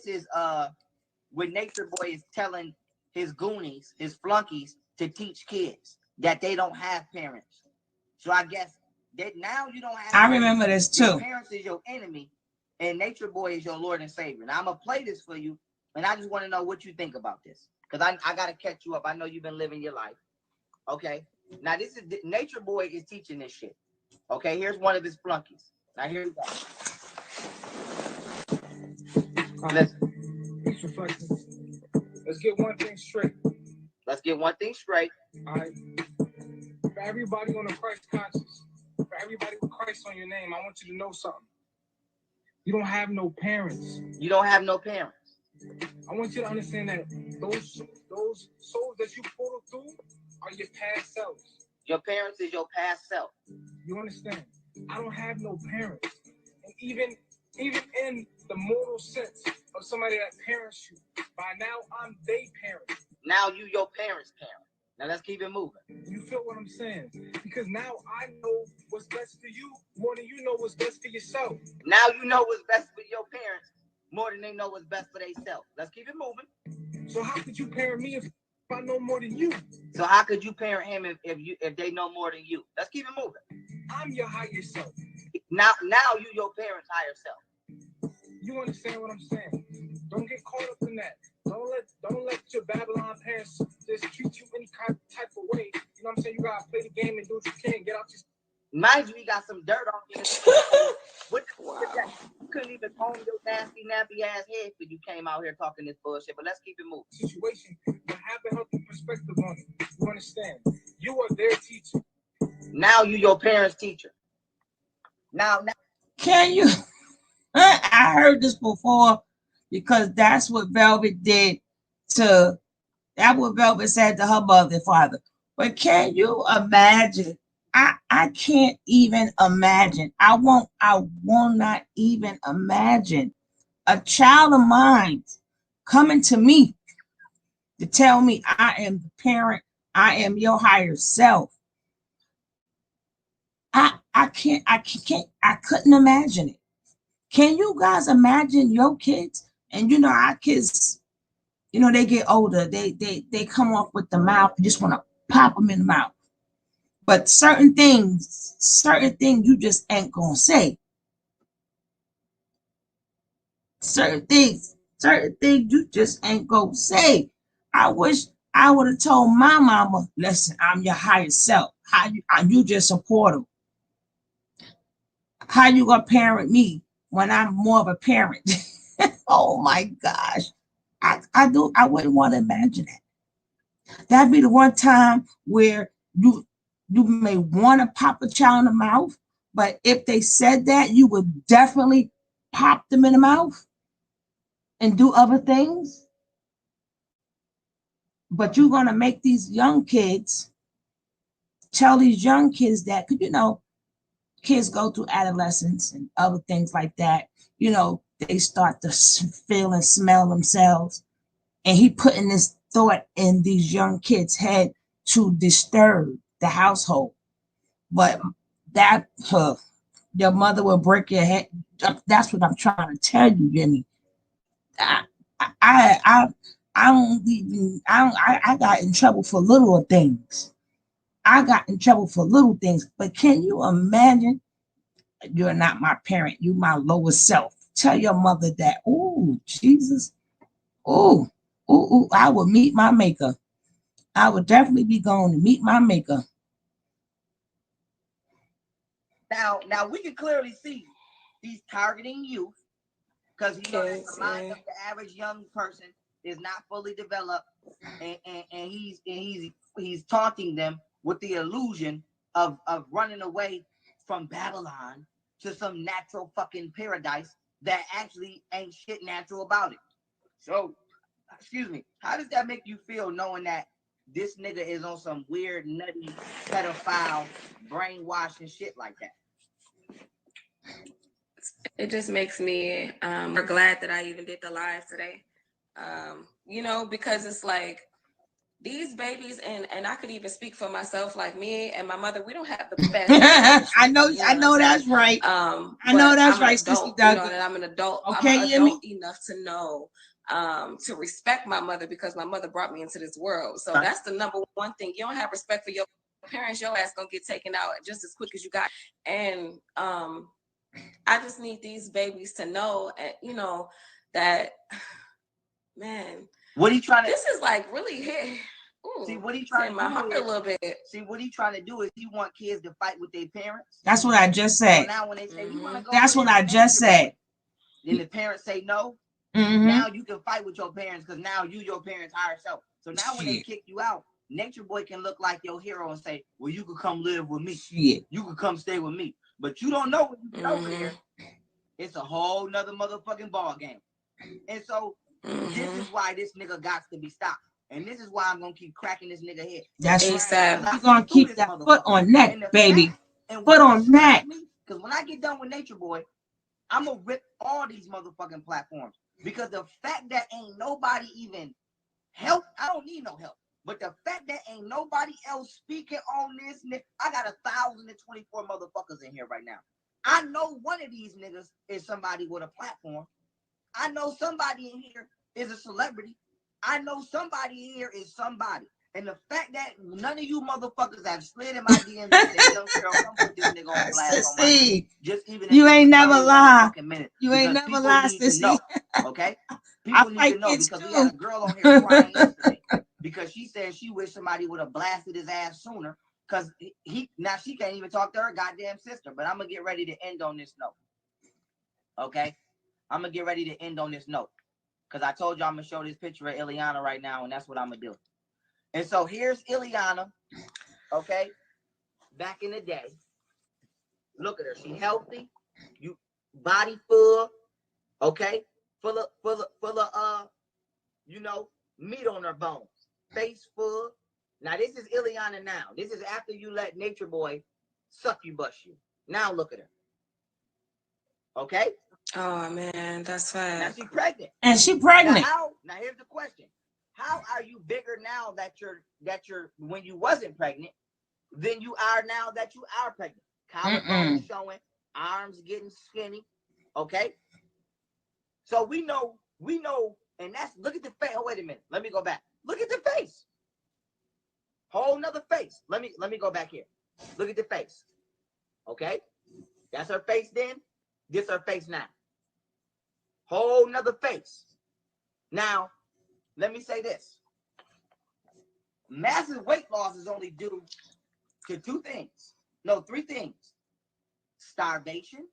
is what Natureboy is telling his goonies, his flunkies, to teach kids that they don't have parents. So I guess that now you don't have. I remember this too. Your parents is your enemy, and Natureboy is your Lord and Savior. Now I'm gonna play this for you, and I just want to know what you think about this, because I gotta catch you up. I know you've been living your life. Okay. Now this is Natureboy is teaching this shit. Okay. Here's one of his flunkies. Now here we go. Listen. Let's get one thing straight. Let's get one thing straight. All right. For everybody on the Christ conscious, for everybody with Christ on your name, I want you to know something. You don't have no parents. You don't have no parents. I want you to understand that those souls that you portal through are your past selves. Your parents is your past self. You understand? I don't have no parents. And even in the mortal sense of somebody that parents you, by now I'm they parent. Now you your parents' parent. Now let's keep it moving. You feel what I'm saying? Because now I know what's best for you more than you know what's best for yourself. Now you know what's best for your parents more than they know what's best for themselves. Let's keep it moving. So how could you parent me if I know more than you? So how could you parent him if they know more than you? Let's keep it moving. I'm your higher self. Now you your parents' higher self. You understand what I'm saying? Don't get caught up in that. Don't let your Babylon parents just treat you any type of way. You know what I'm saying? You gotta play the game and do what you can. Get out your. Mind you, he got some dirt on you. What the fuck is that? You couldn't even comb your nasty, nappy ass head when you came out here talking this bullshit. But let's keep it moving. Situation, but have a healthy perspective on it. You understand? You are their teacher. Now you your parents' teacher. Now. Can you? I heard this before, because that's what Velvet did to. That's what Velvet said to her mother and father. But can you imagine? I can't even imagine. I will not even imagine a child of mine coming to me to tell me I am the parent, I am your higher self. I couldn't imagine it. Can you guys imagine your kids? And our kids, they get older. They come off with the mouth. You just want to pop them in the mouth. But certain things you just ain't gonna say. Certain things you just ain't gonna say. I wish I would have told my mama, listen, I'm your higher self. How you just support them? How you gonna parent me when I'm more of a parent? Oh my gosh. I wouldn't want to imagine that. That'd be the one time where you may want to pop a child in the mouth, but if they said that, you would definitely pop them in the mouth and do other things. But you're gonna make these young kids tell these young kids that, because kids go through adolescence and other things like that. They start to feel and smell themselves. And he putting this thought in these young kids' head to disturb the household. But that your mother will break your head. That's what I'm trying to tell you, Jimmy. I got in trouble for little things. But can you imagine? You're not my parent. You my lower self. Tell your mother that. Oh, Jesus. Oh, I would meet my maker. I would definitely be going to meet my maker. Now we can clearly see he's targeting youth, because the mind of the average young person is not fully developed, and he's taunting them with the illusion of running away from Babylon to some natural fucking paradise that actually ain't shit natural about it. So, excuse me, how does that make you feel, knowing that this nigga is on some weird, nutty, pedophile, brainwashing shit like that? just makes me more glad that I even did the live today. You know, because it's like these babies, and I could even speak for myself, like me and my mother, we don't have the best I know that's right. I know that's right, Sissy You know, Dougie. that I'm an adult. Okay, I'm an adult enough to know to respect my mother because my mother brought me into this world. So that's the number one thing. You don't have respect for your parents, your ass gonna get taken out just as quick as you got. And I just need these babies to know, you know, that man. What he trying to? This is like really hit. Ooh, see what he trying to my do heart is, a little bit. See what he trying to do is he want kids to fight with their parents. That's what I just said. So now when they say we want to go, that's what I just said. Then the parents say no. Now you can fight with your parents because now you your parents' higher self. So now when they kick you out, Natureboy can look like your hero and say, well, you could come live with me. Shit. You could come stay with me. But you don't know when you get over there. It's a whole nother motherfucking ball game. And so this is why this nigga got to be stopped. And this is why I'm going to keep cracking this nigga head. That's right. You're going to keep that foot on neck, baby. Foot on neck. Because when I get done with Natureboy, I'm going to rip all these motherfucking platforms. Because the fact that ain't nobody even help, I don't need no help. But the fact that ain't nobody else speaking on this, I got 1,024 motherfuckers in here right now. I know one of these niggas is somebody with a platform. I know somebody in here is a celebrity. I know somebody in here is somebody. And the fact that none of you motherfuckers have slid in my DMs and said, young girl, come put this nigga on blast on my just even you ain't never lied. You ain't never lied, Sissy. Okay? People need to know because we had a girl on here crying yesterday because she said she wished somebody would have blasted his ass sooner because now she can't even talk to her goddamn sister. But I'm going to get ready to end on this note. Okay? I'm going to get ready to end on this note because I told you I'm going to show this picture of Ileana right now, and that's what I'm going to do. And so here's Ileana, okay, back in the day. Look at her. She healthy, body full, okay, full of you know, meat on her bones, face full. Now this is Ileana now. This is after you let Natureboy suck you, bust you. Now look at her. Okay? Oh man, that's fine. Now she's pregnant. And she pregnant. Now here's the question. How are you bigger now that you're when you wasn't pregnant than you are now that you are pregnant? Collarbone showing, arms getting skinny. Okay. So we know, and that's look at the face. Oh, wait a minute. Let me go back. Look at the face. Whole nother face. Let me go back here. Look at the face. Okay. That's her face then. This her face now. Whole nother face. Now, let me say this. Massive weight loss is only due to three things. Starvation.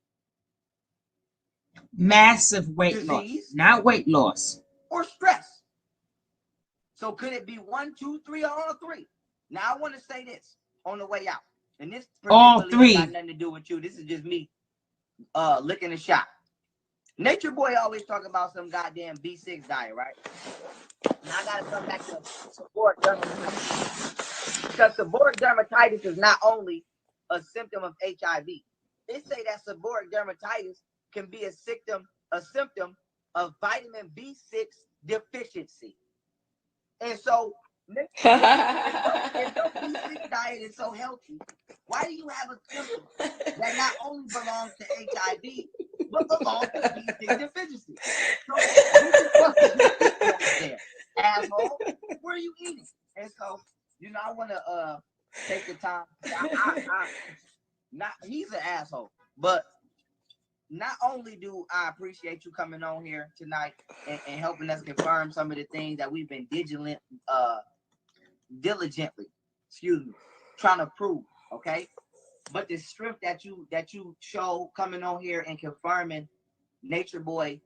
Massive weight loss. Not weight loss. Or stress. So could it be 1, 2, 3, or all three? Now I want to say this on the way out. And this all three got nothing to do with you. This is just me licking a shot. Natureboy always talk about some goddamn B6 diet, right? Now I gotta come back to seborrheic dermatitis. Because seborrheic dermatitis is not only a symptom of HIV. They say that seborrheic dermatitis can be a symptom of vitamin B6 deficiency. And so if your B6 diet is so healthy, why do you have a symptom that not only belongs to HIV, but belongs to B6 deficiency? So what there, asshole? Where are you eating? And so, I want to take the time. He's an asshole, but not only do I appreciate you coming on here tonight and helping us confirm some of the things that we've been diligently, trying to prove, okay? But the strength that you show coming on here and confirming Natureboy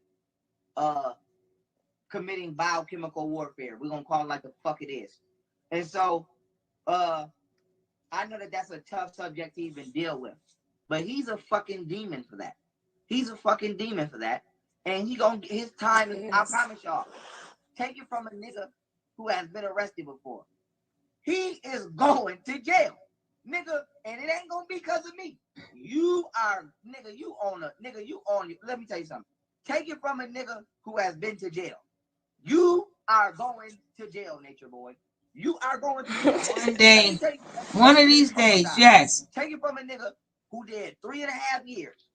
committing biochemical warfare. We're gonna call it like the fuck it is. And so I know that that's a tough subject to even deal with. But he's a fucking demon for that. He's a fucking demon for that. And he gonna get his time. I promise y'all. Take it from a nigga who has been arrested before. He is going to jail. nigga, and it ain't gonna be because of me. You are, nigga, you own a, nigga, you own, let me tell you something. Take it from a nigga who has been to jail. You are going to jail, Natureboy. You are going to jail. One day, one of these days, yes. Take it from a nigga who did 3.5 years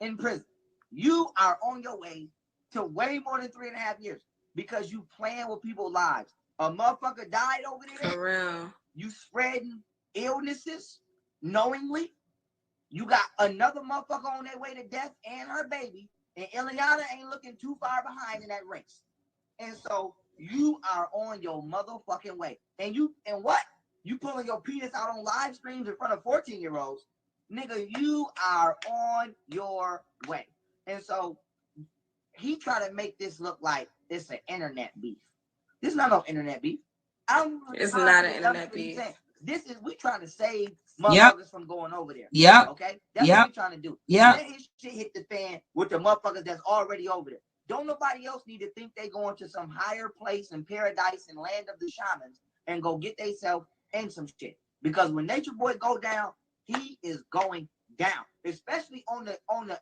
in prison. You are on your way to way more than 3.5 years because you playing with people's lives. A motherfucker died over there. For real. You spreading illnesses knowingly. You got another motherfucker on their way to death and her baby. And Ileana ain't looking too far behind in that race. And so you are on your motherfucking way. And what? You pulling your penis out on live streams in front of 14-year-olds. Nigga, you are on your way. And so he tried to make this look like it's an internet beef. This is not no internet beef. It's not an internet beef. This is, we trying to save motherfuckers from going over there. Yeah. Okay? That's what we trying to do. Yeah. Let his shit hit the fan with the motherfuckers that's already over there. Don't nobody else need to think they going to some higher place in paradise and land of the shamans and go get themselves in some shit. Because when Natureboy go down, he is going down. Especially on the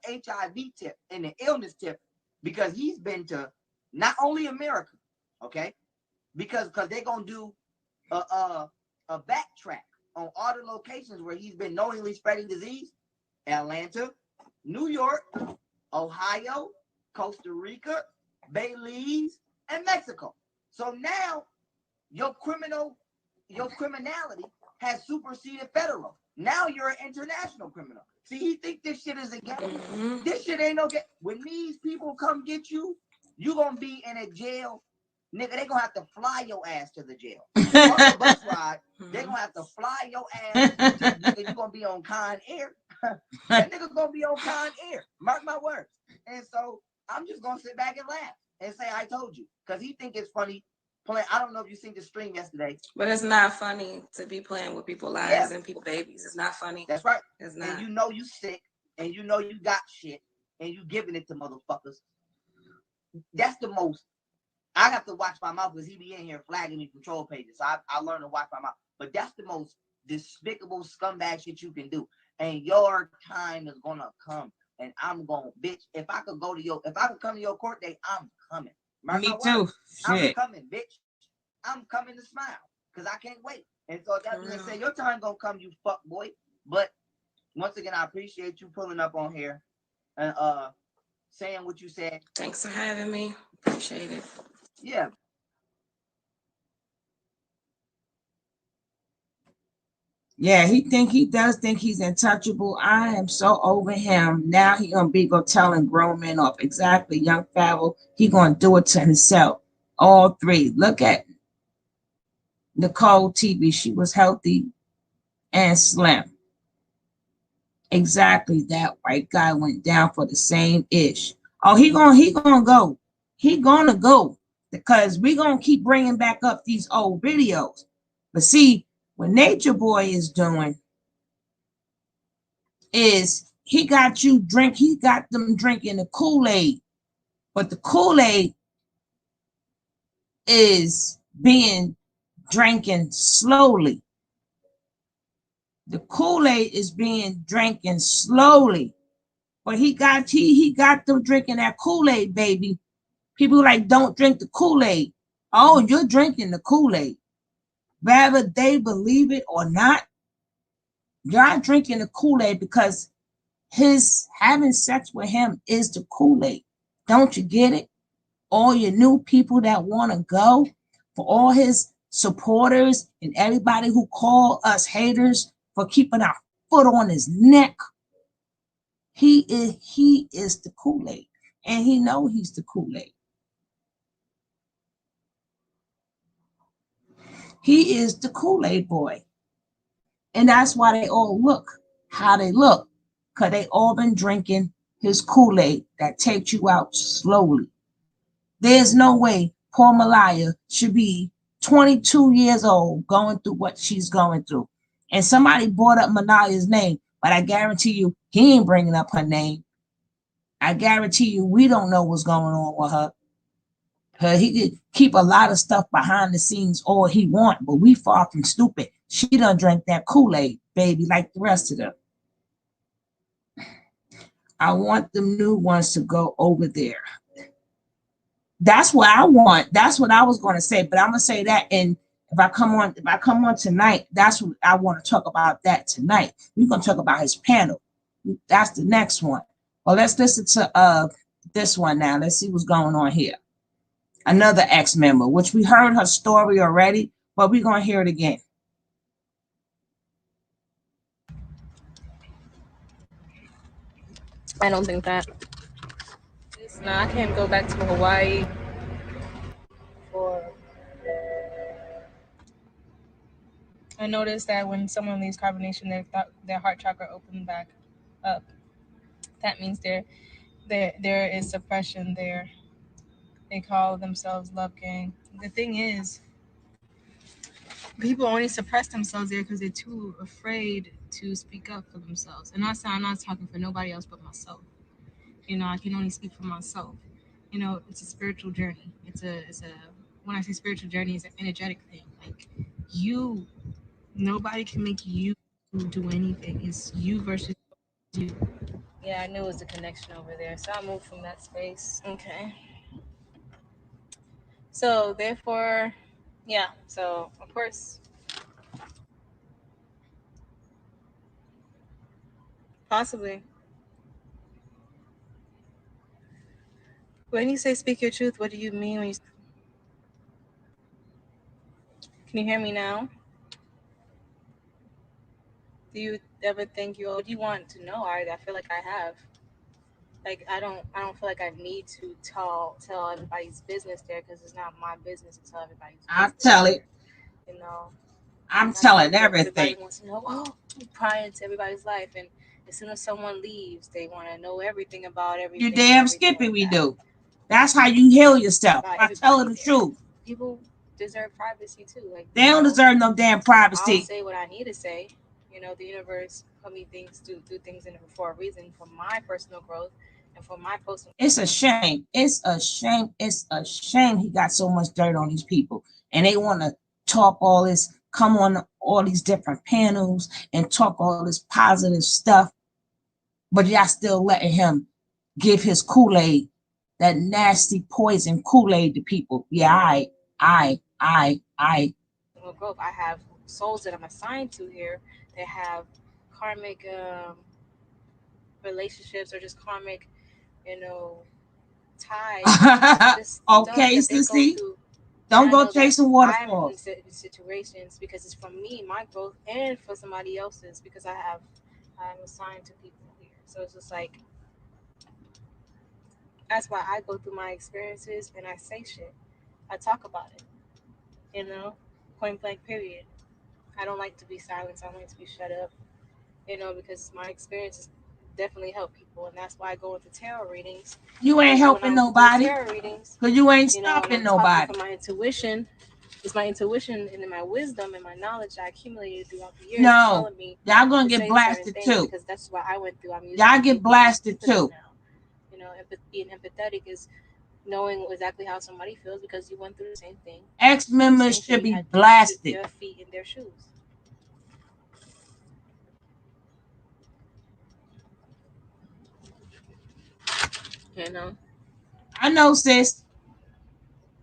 HIV tip and the illness tip, because he's been to not only America, okay? Because they're gonna do a backtrack on all the locations where he's been knowingly spreading disease: Atlanta, New York, Ohio, Costa Rica, Belize, and Mexico. So now your criminality has superseded federal. Now you're an international criminal. See, he think this shit is a game. Mm-hmm. This shit ain't no game. When these people come get you, you gonna be in a jail. Nigga, they gonna have to fly your ass to the jail. On the bus ride, they gonna have to fly your ass to, nigga, you gonna be on Con Air. That nigga gonna be on Con Air. Mark my words. And so I'm just gonna sit back and laugh and say I told you. Because he think it's funny playing. I don't know if you seen the stream yesterday. But it's not funny to be playing with people's lives and people's babies. It's not funny. That's right. It's not. And you know you sick and you know you got shit and you giving it to motherfuckers. That's the most. I have to watch my mouth because he be in here flagging me from troll pages. So I learned to watch my mouth. But that's the most despicable scumbag shit you can do. And your time is gonna come. And I'm gonna, bitch, if I could come to your court date, I'm coming. Me too. I'm coming, bitch. I'm coming to smile. Because I can't wait. And so that's what I say, your time gonna come, you fuck boy. But once again, I appreciate you pulling up on here and saying what you said. Thanks for having me. Appreciate it. Yeah. Yeah, he does think he's untouchable. I am so over him. Now he gonna be telling grown men off. Exactly, young Favreau. He gonna do it to himself. All three. Look at Nicole TV. She was healthy and slim. Exactly, that white guy went down for the same ish. Oh, he gonna go. He gonna go because we gonna keep bringing back up these old videos. But see, what Natureboy is doing is he got them drinking the Kool-Aid, but the Kool-Aid is being drinking slowly. The Kool-Aid is being drinking slowly, but he got them drinking that Kool-Aid, baby. People like, don't drink the Kool-Aid. Oh, you're drinking the Kool-Aid. Whether they believe it or not, you're drinking the Kool-Aid because his having sex with him is the Kool-Aid. Don't you get it? All your new people that want to go, for all his supporters and everybody who call us haters for keeping our foot on his neck, he is the Kool-Aid, and he know he's the Kool-Aid. He is the Kool-Aid boy. And that's why they all look how they look, because they all been drinking his Kool-Aid that takes you out slowly. There's no way poor Malaya should be 22 years old going through what she's going through. And somebody brought up Malaya's name, but I guarantee you he ain't bringing up her name. I guarantee you we don't know what's going on with her. He could keep a lot of stuff behind the scenes all he want, but we far from stupid. She done drank that Kool-Aid. baby, like the rest of them. I want them new ones to go over there. That's what I want. That's what I was going to say. But I'm gonna say that, and if I come on tonight, that's what I want to talk about. That tonight we're gonna talk about his panel. That's the next one. Well, let's listen to this one now. Let's see what's going on here. Another ex member, which we heard her story already, but we're gonna hear it again. I don't think that. No, I can't go back to Hawaii for. I noticed that when someone leaves carbonation, their heart chakra opens back up. That means there is suppression there. They call themselves love gang. The thing is, people only suppress themselves there because they're too afraid to speak up for themselves. And I'm not talking for nobody else but myself. I can only speak for myself. It's a spiritual journey. It's a when I say spiritual journey, it's an energetic thing. Like you, nobody can make you do anything. It's you versus you. Yeah, I knew it was a connection over there. So I moved from that space. Okay. So therefore, yeah. So of course, possibly. When you say speak your truth, what do you mean when you? Can you hear me now? Do you ever think what do you want to know? I feel like I have. Like I don't feel like I need to tell everybody's business there because it's not my business to tell everybody's I'll business tell there. it. You know, I'm I telling think that everything. everybody wants to know. Oh, you pry into everybody's life, and as soon as someone leaves, they want to know everything about You everything and damn everything skippy like we that. do. That's how you heal yourself, About by telling everybody the there. truth. People deserve privacy too. Like They don't deserve no damn I'll privacy. say what I need to say. The universe put me things to do things in it for a reason, for my personal growth and for my personal. It's a shame. It's a shame. It's a shame he got so much dirt on these people. And they want to talk all this, come on all these different panels and talk all this positive stuff. But y'all still letting him give his Kool-Aid, that nasty poison Kool-Aid to people. Yeah, I. Growth. I have souls that I'm assigned to here. They have karmic relationships or just karmic, you know, ties. Just stuff Okay, that they go sissy. through. And Don't I go know that chasing I'm in waterfalls. situations because it's for me, my growth, and for somebody else's because I'm assigned to people here. So it's just like that's why I go through my experiences and I say shit. I talk about it. You know, point blank. Period. I don't like to be silenced. I don't like to be shut up. Because my experiences definitely help people, and that's why I go into tarot readings. You ain't And when I helping went to do the nobody tarot readings, because you ain't and stopping I'm talking nobody. from my intuition, it's my intuition and my wisdom and my knowledge I accumulated throughout the years No, telling me y'all gonna to get say certain blasted things too. because that's what I went through. I'm used Y'all to get people being blasted empathetic too. now. Being empathetic is knowing exactly how somebody feels because you went through the same thing. Ex members Same thing. should You be had blasted. your feet in their shoes. You know. I know, sis.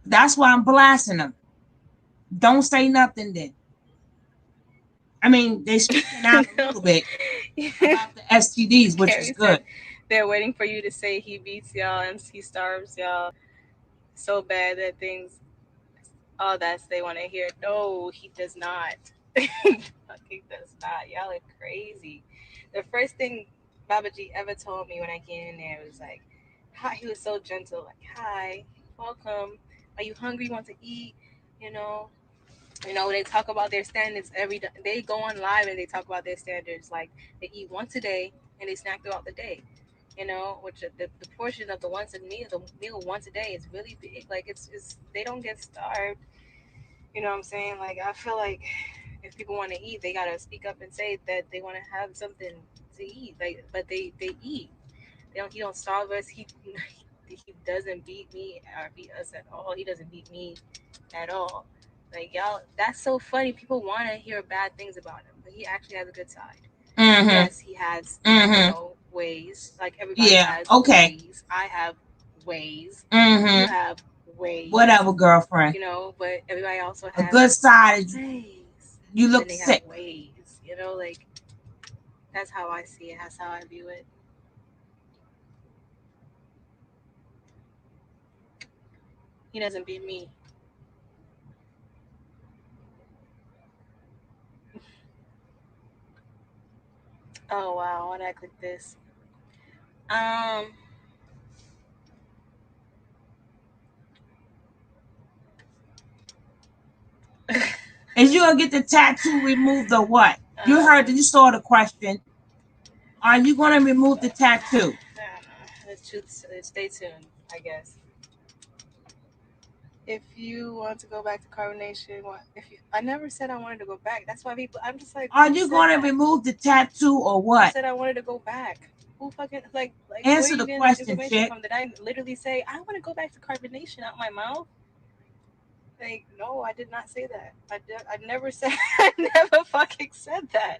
That's why I'm blasting them. Don't say nothing then. I mean, they speaking out a little bit about the STDs, which is Carrie said good. they're waiting for you to say he beats y'all and he starves y'all so bad that things. Oh, that's they want to hear. No, he does not. He does not. Y'all are crazy. The first thing Baba G ever told me when I came in there was like, hi. He was so gentle, like, "Hi, welcome. Are you hungry? Want to eat? You know." They talk about their standards every day. They go on live and they talk about their standards. Like they eat once a day and they snack throughout the day. Which the portion of the meal once a day is really big. Like it's they don't get starved. You know what I'm saying? Like I feel like if people want to eat, they gotta speak up and say that they want to have something to eat. Like, but they eat. He don't starve us. He doesn't beat me or beat us at all. He doesn't beat me at all. Like y'all, that's so funny. People want to hear bad things about him, but he actually has a good side. Mm-hmm. Yes, he has, Mm-hmm. ways. Like everybody Yeah. has Okay. ways. I have ways. You Mm-hmm. have ways. Whatever, girlfriend. But everybody also A has good side is ways. you Then look they have sick. ways. Like that's how I see it. That's how I view it. He doesn't beat me. Oh wow, why did I click this? Um, Is you gonna get the tattoo removed or what? You um, heard that you saw the question. Are you gonna remove the tattoo? stay tuned, I guess. If you want to go back to carbonation, I never said I wanted to go back. That's why people. I'm just like, Are who you said gonna that? remove the tattoo or Who what? said I wanted to go back? Who fucking where are Answer you the getting this question, information chick. from? Did I literally say I want to go back to carbonation out my mouth? Like, no, I did not say that. I never said. I never fucking said that.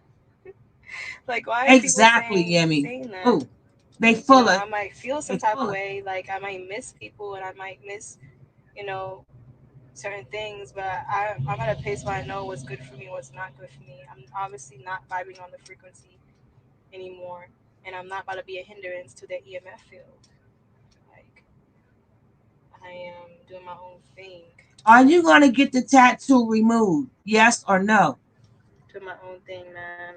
Like, why are people Exactly, saying Yemi. saying that? Oh, they full of I might feel they some type full of of. way. Like, I might miss people, and I might miss, you know, certain things. But I'm at a pace where I know what's good for me, what's not good for me. I'm obviously not vibing on the frequency anymore, and I'm not about to be a hindrance to the EMF field. Like, I am doing my own thing, Are you gonna get the tattoo removed? Yes or no? doing my own thing, man.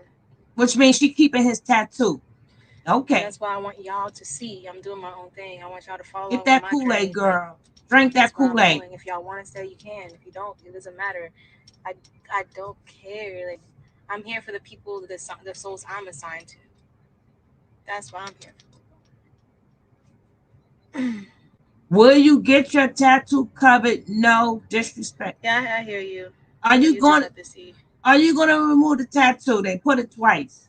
Which means she keeping his tattoo. And Okay. that's why I want y'all to see I'm doing my own thing. I want y'all to follow Get along with that my Kool-Aid, journey. Like, girl. Drink that that's what I'm Kool-Aid. doing. If y'all want to stay, you can. If you don't, it doesn't matter. I I don't care. Like, I'm here for the people, the souls I'm assigned to. That's what I'm here for. Will you get your tattoo covered? No disrespect. Yeah, I hear you. Are you Use the going empathy. are you gonna remove the tattoo? They put it twice.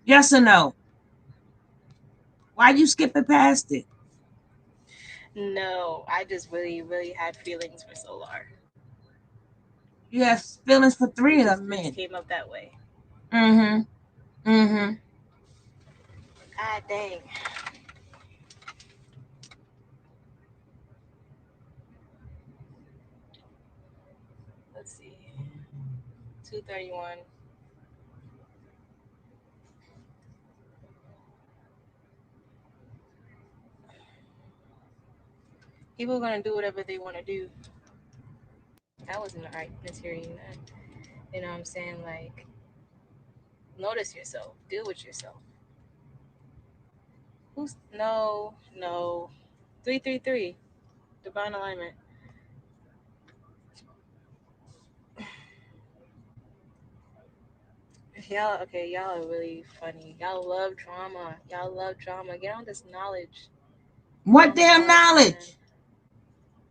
Yes or no? Why you skipping past it? No, I just really, really had feelings for Solar. You have feelings for three of them It just men. came up that way. Mm-hmm. Mm-hmm. God dang. Let's see. 231. People are gonna do whatever they want to do. That wasn't the right material. You know what I'm saying? Like, notice yourself. Deal with yourself. Who's no 333 divine alignment. Y'all okay? Y'all are really funny. Y'all love drama. Y'all love drama. Get on this knowledge. Get What on the damn knowledge, man. knowledge?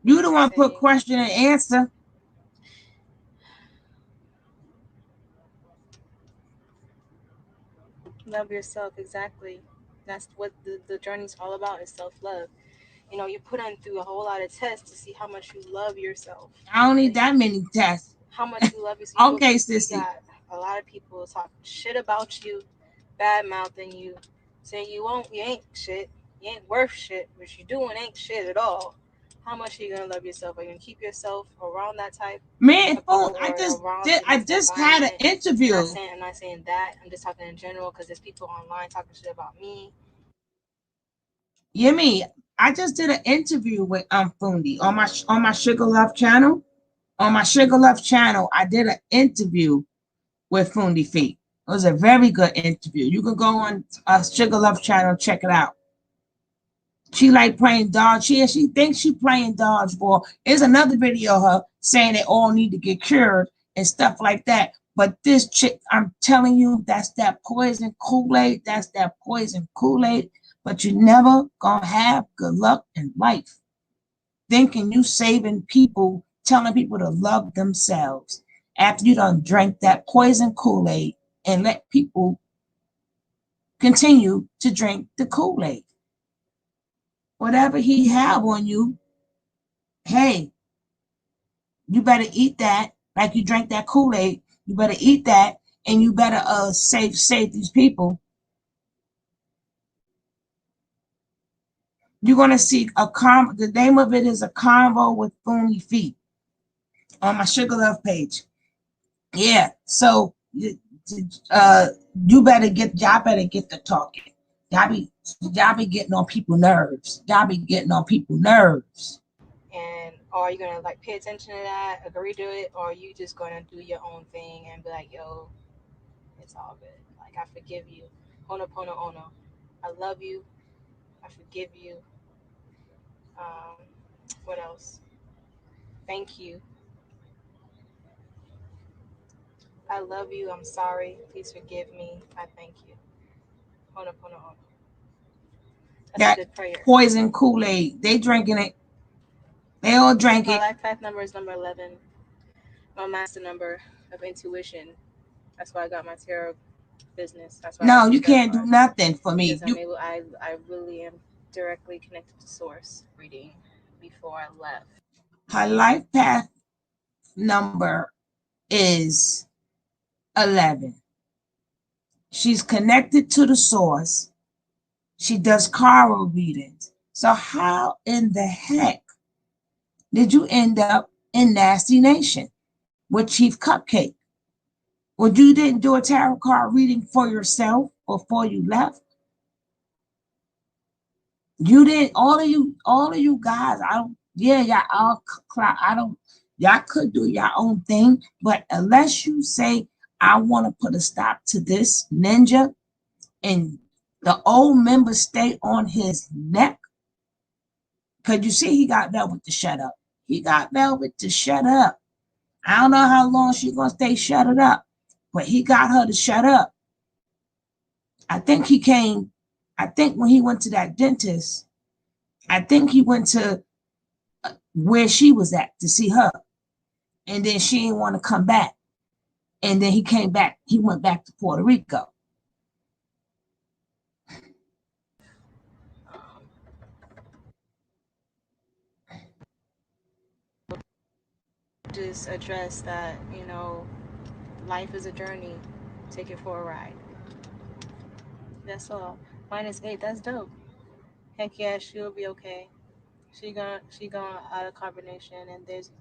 You the one put Saying question and answer. love yourself exactly. That's what the journey's all about. Is self love. You're putting through a whole lot of tests to see how much you love yourself. I don't need Like, that many tests. how much you love yourself. Okay, You sissy. got a lot of people talking shit about you, bad mouthing you, saying you ain't shit, you ain't worth shit, what you doing ain't shit at all. How much are you gonna love yourself? Are you gonna keep yourself around that type Man, of phone, people or around I this just had an environment? interview. I'm not saying that. I'm just talking in general because there's people online talking shit about me. You mean I just did an interview with Fundi on my Sugar Love channel. On my Sugar Love channel, I did an interview with Fundi Feet. It was a very good interview. You can go on Sugar Love channel and check it out. She like playing dodge. She thinks she playing dodgeball. There's another video of her saying they all need to get cured and stuff like that. But this chick, I'm telling you, that's that poison Kool-Aid. That's that poison Kool-Aid. But you never gonna have good luck in life. Thinking you saving people, telling people to love themselves after you done drank that poison Kool-Aid and let people continue to drink the Kool-Aid. Whatever he have on you, hey, you better eat that Like you drank that Kool-Aid, you better eat that, and you better save these people. You're gonna see the name of it is A Convo with Phony Feet on my Sugar Love page. Yeah, so y'all better get to talking. Y'all be getting on people's nerves. Y'all be getting on people's nerves. And are you gonna like pay attention to that, agree to it, or are you just gonna do your own thing and be like, yo, it's all good. Like I forgive you. Honopono ono. I love you. I forgive you. Um, what else? Thank you. I love you. I'm sorry. Please forgive me. I thank you. Honopono ono. That's That a good prayer. poison Kool-Aid, they drinking it. They all drank My it. life path number is number 11. My master number of intuition. That's why I got my tarot business. That's why I No, got you can't do certified. nothing for me. Because I really am directly connected to source reading before I left. Her life path number is 11. She's connected to the source. She does tarot readings. So how in the heck did you end up in Nasty Nation with Chief Cupcake? Well, you didn't do a tarot card reading for yourself before you left. You didn't. All of you guys. I don't. Yeah, y'all all. I don't. Y'all could do your own thing, but unless you say, I want to put a stop to this ninja, and the old member stay on his neck, because you see, he got Velvet to shut up. He got Velvet to shut up. I don't know how long she's gonna stay shut it up, but he got her to shut up. I think he came. I think when he went to that dentist, I think he went to where she was at to see her, and then she didn't want to come back, and then he came back. He went back to Puerto Rico. Just address that, life is a journey. Take it for a ride. That's all. -8, that's dope. Heck yeah, she'll be okay. She gone out of carbonation, and there's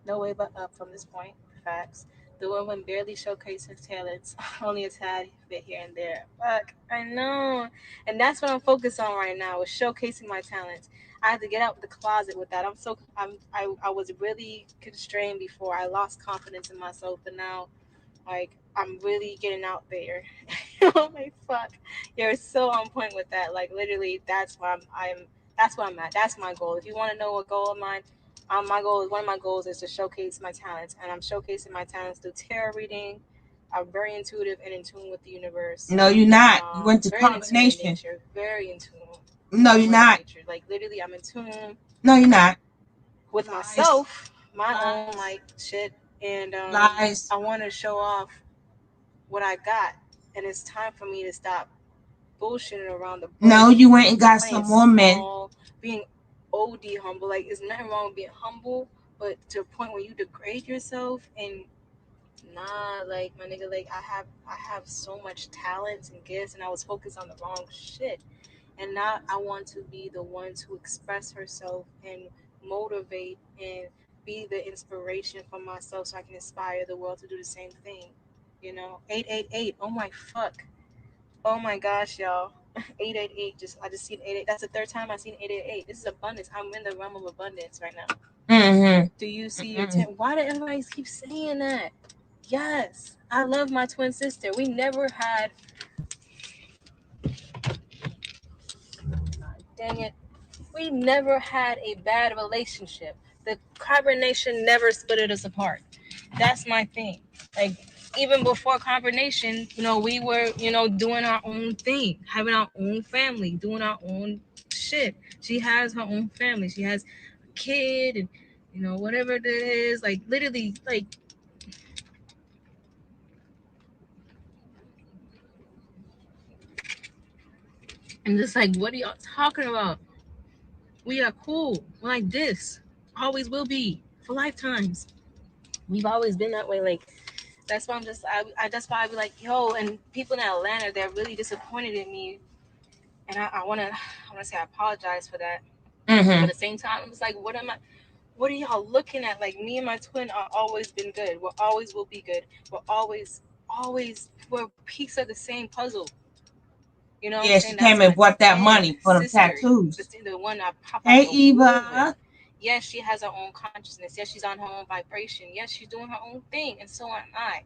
no way but up from this point. Facts. The woman barely showcased her talents, only a tad bit here and there. Fuck, I know, and that's what I'm focused on right now, is showcasing my talents. I had to get out of the closet with that. I was really constrained before. I lost confidence in myself, but now, like, I'm really getting out there. Oh my fuck, you're so on point with that. Like literally, that's where That's where I'm at. That's my goal. If you want to know what goal of mine, one of my goals is to showcase my talents, and I'm showcasing my talents through tarot reading. I'm very intuitive and in tune with the universe. No, you're not. You went to Very in tune with Carbonnation. nature. Very in tune. No, you're With not. nature. Like literally, I'm in tune No, you're not. with Lies. myself, my Lies. own like shit, and Lies. I want to show off what I got, and it's time for me to stop bullshitting around the bush. No, you went and got playing some more men. small, being OD humble. Like, there's nothing wrong with being humble, but to a point where you degrade yourself, and nah, like my nigga, like I have so much talents and gifts, and I was focused on the wrong shit. And now I want to be the one to express herself and motivate and be the inspiration for myself, so I can inspire the world to do the same thing. 888. Oh my fuck. Oh my gosh, y'all. 888. I just seen 88. That's the third time I've seen 888. This is abundance. I'm in the realm of abundance right now. Mm-hmm. Do you see your Why do everybody keep saying that? Yes. I love my twin sister. We never had. Dang it. We never had a bad relationship. The carbonation never split us apart. That's my thing. Like, even before carbonation, we were, doing our own thing, having our own family, doing our own shit. She has her own family. She has a kid, and whatever it is, like literally, like, and just like, what are y'all talking about? We are cool. We're like this. Always will be for lifetimes. We've always been that way. Like, that's why I'm just, that's why I be like, yo, and people in Atlanta, they're really disappointed in me. And I want to say I apologize for that. But at the same time, I'm just like, what are y'all looking at? Like, me and my twin are always been good. We always will be good. We're always, we're piece of the same puzzle. You know what I'm Yeah, saying? she That's came and my bought that twin money for them sister. tattoos. The one I pop out Hey, the womb with. Eva. Yes, she has her own consciousness. Yes, she's on her own vibration. Yes, she's doing her own thing, and so am I.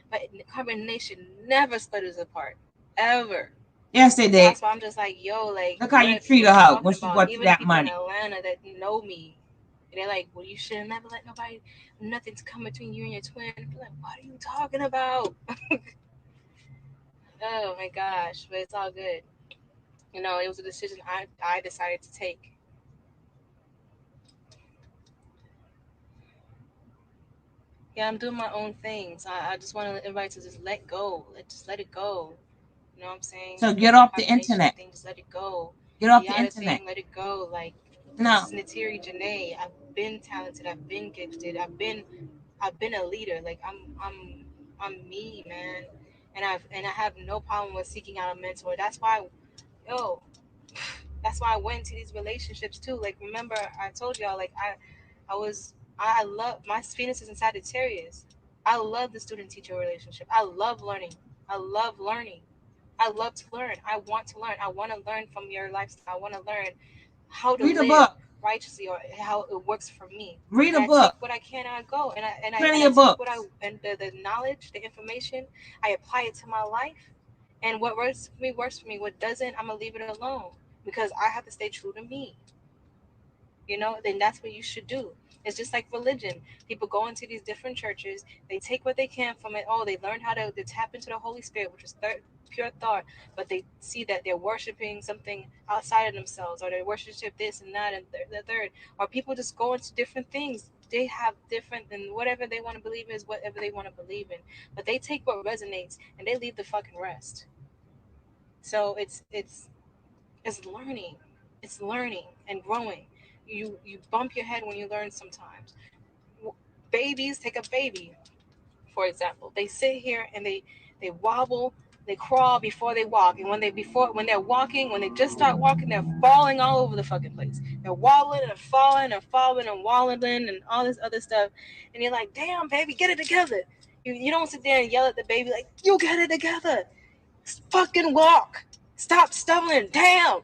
But Carbonnation never split us apart, ever. Yes, they So did. that's why I'm just like, yo, like, Look how you what treated you her talking when she about? bought you Even the that people in money. Atlanta that know me, and they're like, well, you should have never let nobody, nothing's come between you and your twin. I'm like, what are you talking about? Oh my gosh, but it's all good. You know, it was a decision I decided to take. Yeah, I'm doing my own things. I just want everybody to just let go. Just let it go. You know what I'm saying? So get off the Carbonation internet. thing, just let it go. Get off The the yada internet. thing, let it go. Like, No. this is Natiri Janae. I've been talented. I've been gifted. I've been a leader. Like, I'm me, man. And I have no problem with seeking out a mentor. Yo, that's why I went to these relationships too. Like, remember I told y'all, like, I love my Venus is in Sagittarius. I love the student teacher relationship. I love learning. I love learning. I love to learn. I want to learn. I want to learn from your lifestyle. I want to learn how to Read a live book. righteously, or how it works for me. Read a And I book. take what I can and I go. Plenty I of take books. the knowledge, the information, I apply it to my life. And what works for me works for me. What doesn't, I'm gonna leave it alone, because I have to stay true to me. Then that's what you should do. It's just like religion. People go into these different churches, they take what they can from it. Oh, they learn how to tap into the Holy Spirit, which is pure thought, but they see that they're worshiping something outside of themselves, or they worship this and that and the third. Or people just go into different things. They have different, and whatever they want to believe is whatever they want to believe in. But they take what resonates and they leave the fucking rest. So it's learning. It's learning and growing. You bump your head when you learn sometimes. Babies, take a baby, for example. They sit here and they wobble, they crawl before they walk. And when they're walking, when they just start walking, they're falling all over the fucking place. They're wobbling and falling and falling and wobbling and all this other stuff. And you're like, damn, baby, get it together. You don't sit there and yell at the baby like, you get it together. Fucking walk. Stop stumbling. Damn.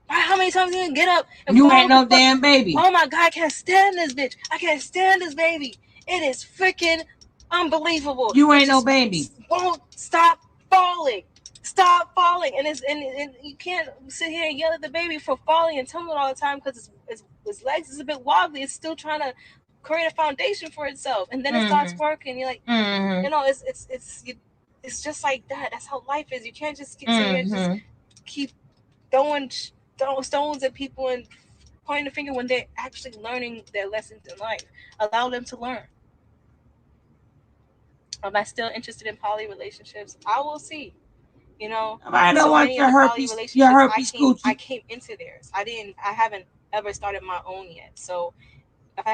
How many times you gonna get up and You fall ain't with the no damn baby. Oh my God, I can't stand this bitch. I can't stand this baby. It is freaking unbelievable. You It ain't no just baby. won't stop falling. Stop falling. And you can't sit here and yell at the baby for falling and tumbling all the time, because its legs is a bit wobbly. It's still trying to create a foundation for itself. And then it starts working. You're like, it's just like that. That's how life is. You can't just sit here and just keep throwing stones at people and pointing the finger when they're actually learning their lessons in life. Allow them to learn. Am I still interested in poly relationships? I will see. I don't So want many your of the poly herpes. Your relationships herpes coochie. I came into theirs. I haven't ever started my own yet. So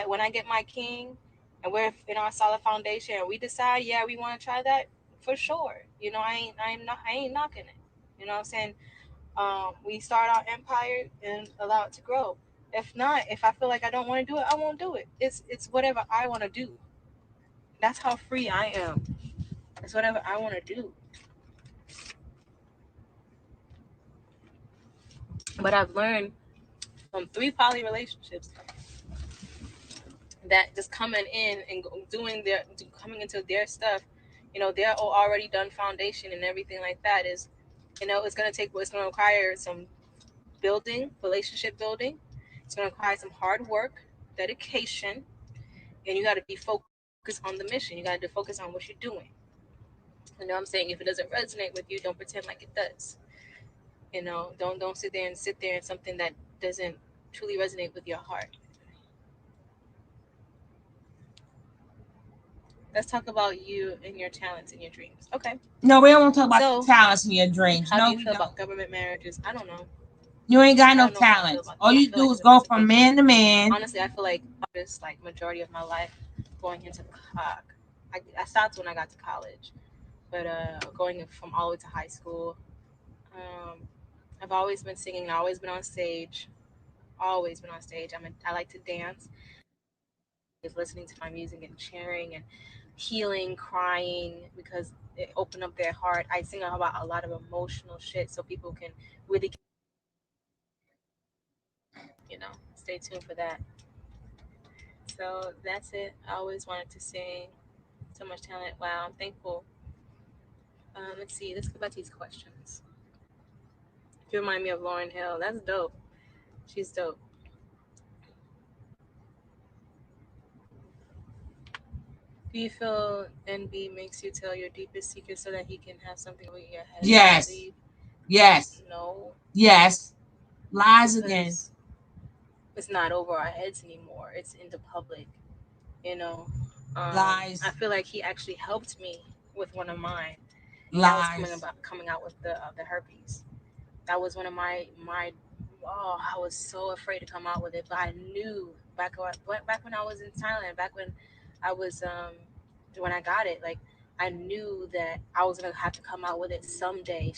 when I get my king and we're in our solid foundation and we decide, yeah, we want to try that, for sure. I ain't knocking it. You know what I'm saying? We start our empire and allow it to grow. If not, if I feel like I don't want to do it, I won't do it. It's whatever I want to do. That's how free I am. It's whatever I want to do. But I've learned from 3 poly relationships that just coming in and coming into their stuff, they're already done foundation and everything like that is, it's going to require some relationship building. It's going to require some hard work, dedication, and you got to be focused on the mission. You got to focus on what you're doing. You know what I'm saying? If it doesn't resonate with you, don't pretend like it does. Don't sit there and something that doesn't truly resonate with your heart. Let's talk about you and your talents and your dreams. Okay. No, we don't want to talk about your talents and your dreams. How No, do you we feel don't. about government marriages? I don't know. You ain't got I no don't know how I feel talents. about All that. I you feel do like is it's a bunch go of from bullshit. man to man. Honestly, I feel like I'm just like majority of my life going into I stopped when I got to college, but going from all the way to high school, um, I've always been singing. I've always been on stage. Always been on stage. I like to dance. Is listening to my music and cheering and healing, crying because it opened up their heart. I sing about a lot of emotional shit so people can really, stay tuned for that. So that's it. I always wanted to sing. So much talent. Wow, I'm thankful. Let's see. Let's go back to these questions. You remind me of Lauren Hill. That's dope. She's dope. Do you feel NB makes you tell your deepest secret so that he can have something over your head to Yes. believe? Yes. No, Yes. Lies again. because it's not over our heads anymore. It's in the public. You know, I Lies. feel like he actually helped me with one of mine, and that was Lies. coming out with the herpes. That was one of my. Oh, I was so afraid to come out with it, but I knew back when I was in Thailand, back I was when I got it, like I knew that I was gonna have to come out with it someday,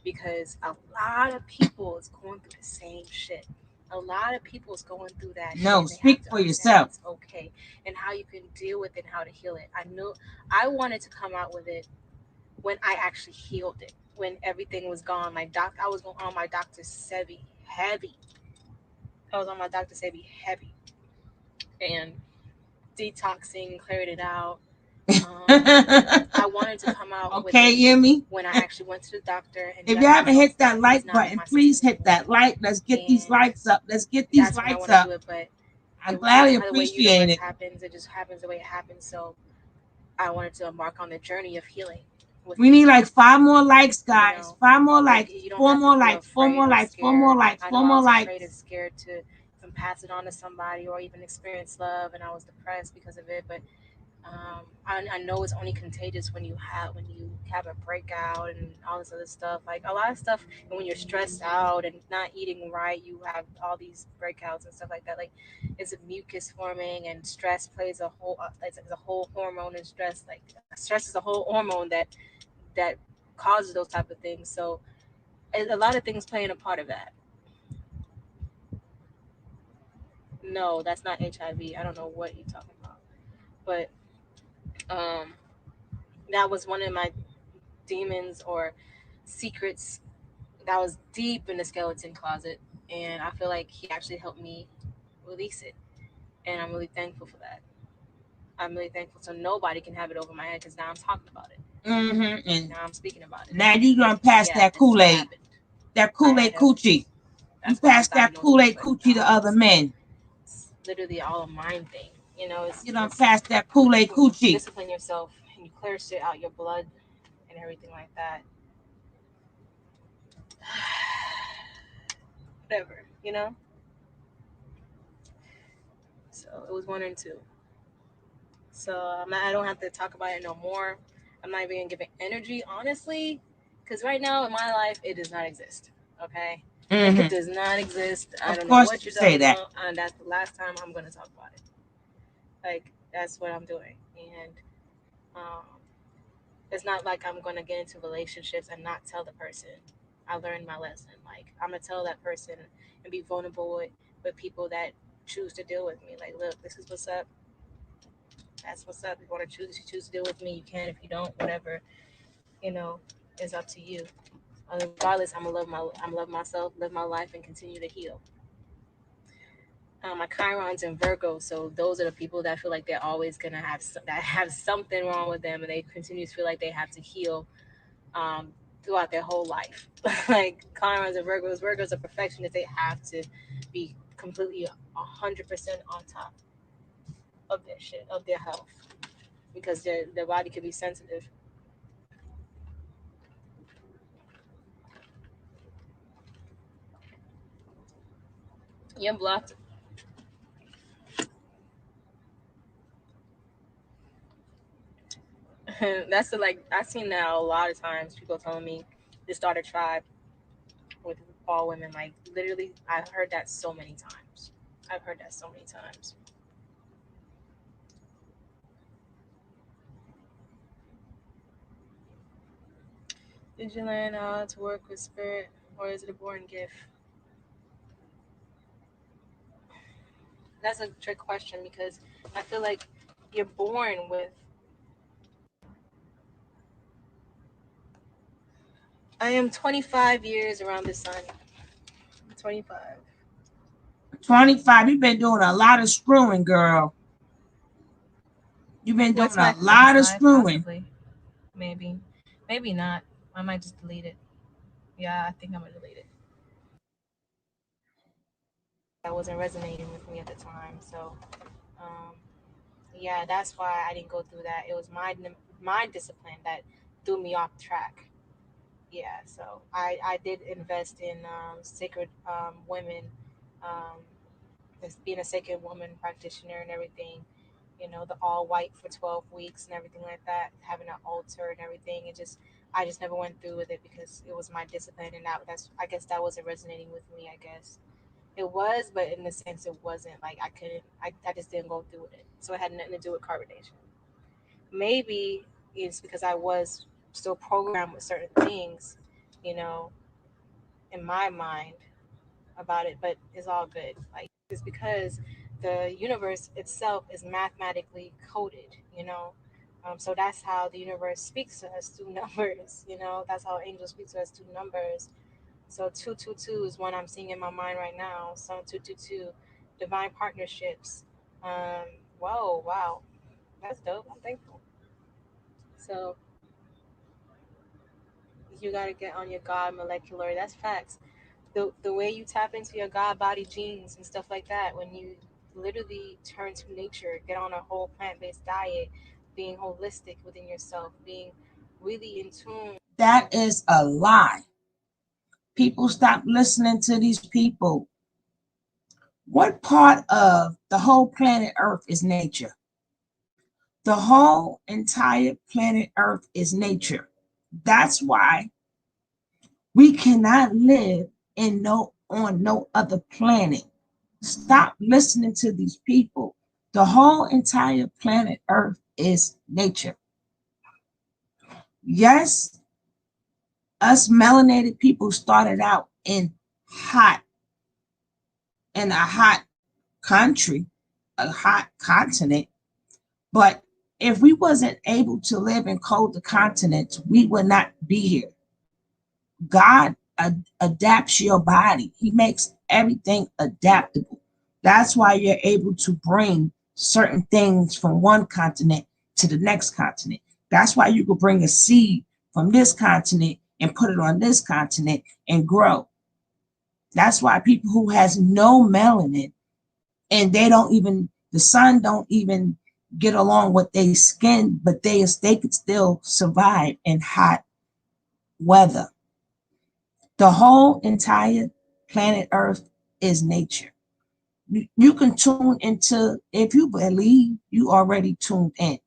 because a lot of people is going through the same shit. A lot of people is going through that shit, No, and they have speak to for understand that yourself. it's okay and how you can deal with it and how to heal it. I knew I wanted to come out with it when I actually healed it, when everything was gone. I was on my Dr. Sebi heavy. I was on my Dr. Sebi heavy and detoxing, cleared it out. I wanted to come out with Okay, it Yemi. when I actually went to the doctor and If you haven't diagnosed hit that that it was like not in button, my system please hit anymore. that like. Let's get these And likes up. Let's get these that's when I likes want to do up. it. But I it, gladly the way appreciate universe it. happens, it just happens the way it happens. So I wanted to embark on the journey of healing with We it. need like 5 more likes, You guys. know, 5 more like likes. you don't Four have to more feel likes. Four afraid more or likes. 4 more scared. likes. I Four know I more was afraid and likes. scared to even pass it on to somebody or even experience love, and I was depressed because of it. But I know it's only contagious when you have a breakout and all this other stuff. Like a lot of stuff, and when you're stressed out and not eating right, you have all these breakouts and stuff like that. Like it's a mucus forming, and stress plays a whole. It's a whole hormone in stress. Like stress is a whole hormone that causes those type of things. So a lot of things playing a part of that. No, that's not HIV. I don't know what you're talking about, but um, that was one of my demons or secrets that was deep in the skeleton closet, and I feel like he actually helped me release it, and I'm really thankful for that. I'm really thankful. So nobody can have it over my head because now I'm talking about it. And Now I'm speaking about it. now you But gonna pass yeah, that this is what Kool-Aid. happened. That I Kool-Aid had a. coochie. You That's why I was pass that diagnosed with Kool-Aid coochie to other men. it's literally all a mind thing. You don't It's pass that Kool-Aid when you coochie. discipline yourself and you clear shit out your blood and everything like that. Whatever, you know. So it was 1 and 2. So I don't have to talk about it no more. I'm not even giving energy, honestly, because right now in my life it does not exist. Okay, it does not exist. I Of don't know course what you you're say talking that. about, and that's the last time I'm gonna talk about it. Like that's what I'm doing, and um, it's not like I'm gonna get into relationships and not tell the person. I learned my lesson. Like I'm gonna tell that person and be vulnerable with people that choose to deal with me. Like, look, this is what's up. That's what's up. If you want to choose to deal with me, you can. If you don't, whatever, you know, is up to you. Regardless, I'm love myself, live my life, and continue to heal. My Chiron's in Virgo, so those are the people that feel like they're always gonna that have something wrong with them, and they continue to feel like they have to heal throughout their whole life. Like Chiron's and Virgos are perfectionists. They have to be completely 100% on top of their shit, of their health, because their body could be sensitive. You're blocked. That's the like I've seen that a lot of times. People telling me to start a tribe with all women. Like literally, I've heard that so many times. I've heard that so many times. Did you learn how to work with spirit, or is it a born gift? That's a trick question because I feel like you're born with. I am 25 years around the sun. 25. 25. You've been doing a lot of screwing, girl. You've been doing What's a my lot of side? screwing. Possibly. Maybe. Maybe not. I might just delete it. Yeah, I think I'm gonna delete it. That wasn't resonating with me at the time. So, um, yeah, that's why I didn't go through that. It was my discipline that threw me off track. Yeah, so I did invest in sacred women, um, as being a sacred woman practitioner and everything. You know, the all white for 12 weeks and everything like that, having an altar and everything. I just never went through with it because it was my discipline, and that's I guess that wasn't resonating with me. I guess it was, but in the sense it wasn't like I couldn't. I just didn't go through with it, so it had nothing to do with carbonation. Maybe it's because I was still programmed with certain things, you know, in my mind about it, but it's all good. Like it's because the universe itself is mathematically coded, you know. So that's how the universe speaks to us through numbers, you know. That's how angels speak to us through numbers. So 222 is one I'm seeing in my mind right now. So 222, divine partnerships. Um, Whoa, wow, that's dope. I'm thankful. So you got to get on your God molecular. That's facts. The way you tap into your God body genes and stuff like that, when you literally turn to nature, get on a whole plant based diet, being holistic within yourself, being really in tune. That is a lie. People stop listening to these people. What part of the whole planet Earth is nature? The whole entire planet Earth is nature. That's why we cannot live in no other planet. Stop listening to these people. The whole entire planet Earth is nature. Yes, us melanated people started out hot in a hot country, a hot continent, but if we wasn't able to live in colder continents, we would not be here. God adapts your body. He makes everything adaptable. That's why you're able to bring certain things from one continent to the next continent. That's why you could bring a seed from this continent and put it on this continent and grow. That's why people who has no melanin and they don't even the sun don't even get along with their skin, but they could still survive in hot weather. The whole entire planet Earth is nature. You can tune into, if you believe, you already tuned in.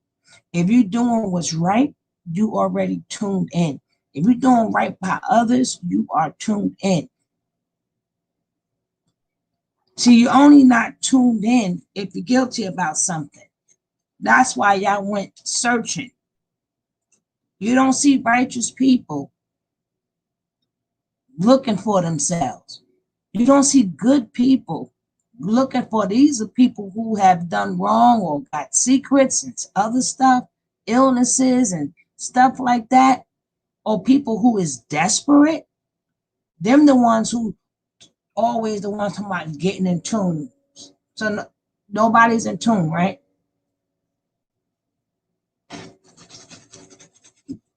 If you're doing what's right, you already tuned in. If you're doing right by others, you are tuned in. See, you're only not tuned in if you're guilty about something. That's why y'all went searching. You don't see righteous people looking for themselves. You don't see good people looking for, these are people who have done wrong or got secrets and other stuff, illnesses and stuff like that, or people who is desperate. Them the ones who always the ones talking about getting in tune. So nobody's in tune, right?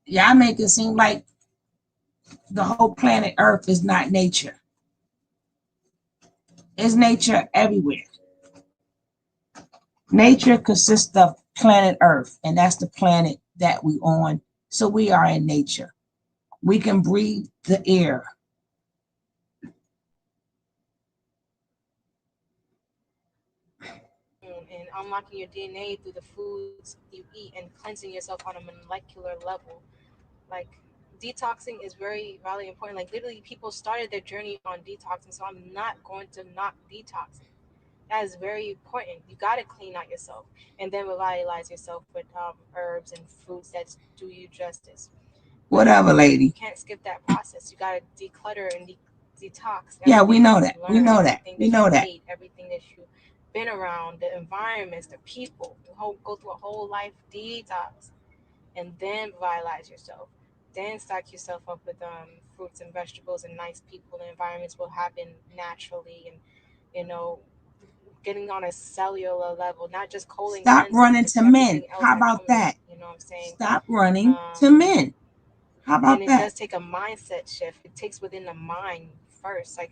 Y'all make it seem like the whole planet Earth is not nature. There's nature everywhere. Nature consists of planet Earth, and that's the planet that we on. So we are in nature. We can breathe the air. And unlocking your DNA through the foods you eat and cleansing yourself on a molecular level. Like detoxing is very, really important. Like literally, people started their journey on detoxing, so I'm not going to knock detoxing. That is very important. You got to clean out yourself and then revitalize yourself with herbs and fruits that do you justice. Whatever, You lady. can't skip that process. You gotta declutter and detox Yeah, we everything know that that. you We learn, know that. everything We that you know that. ate, everything that you've been around, the environments, the people. Go through a whole life detox, and then revitalize yourself. Then stock yourself up with fruits and vegetables and nice people. And environments will happen naturally, and you know, getting on a cellular level, not just Stop co-cleansing running with to everything men. else How that about comes. that? You know what I'm saying? Stop running Um, to men. How and about it that? does take a mindset shift. It takes within the mind first. Like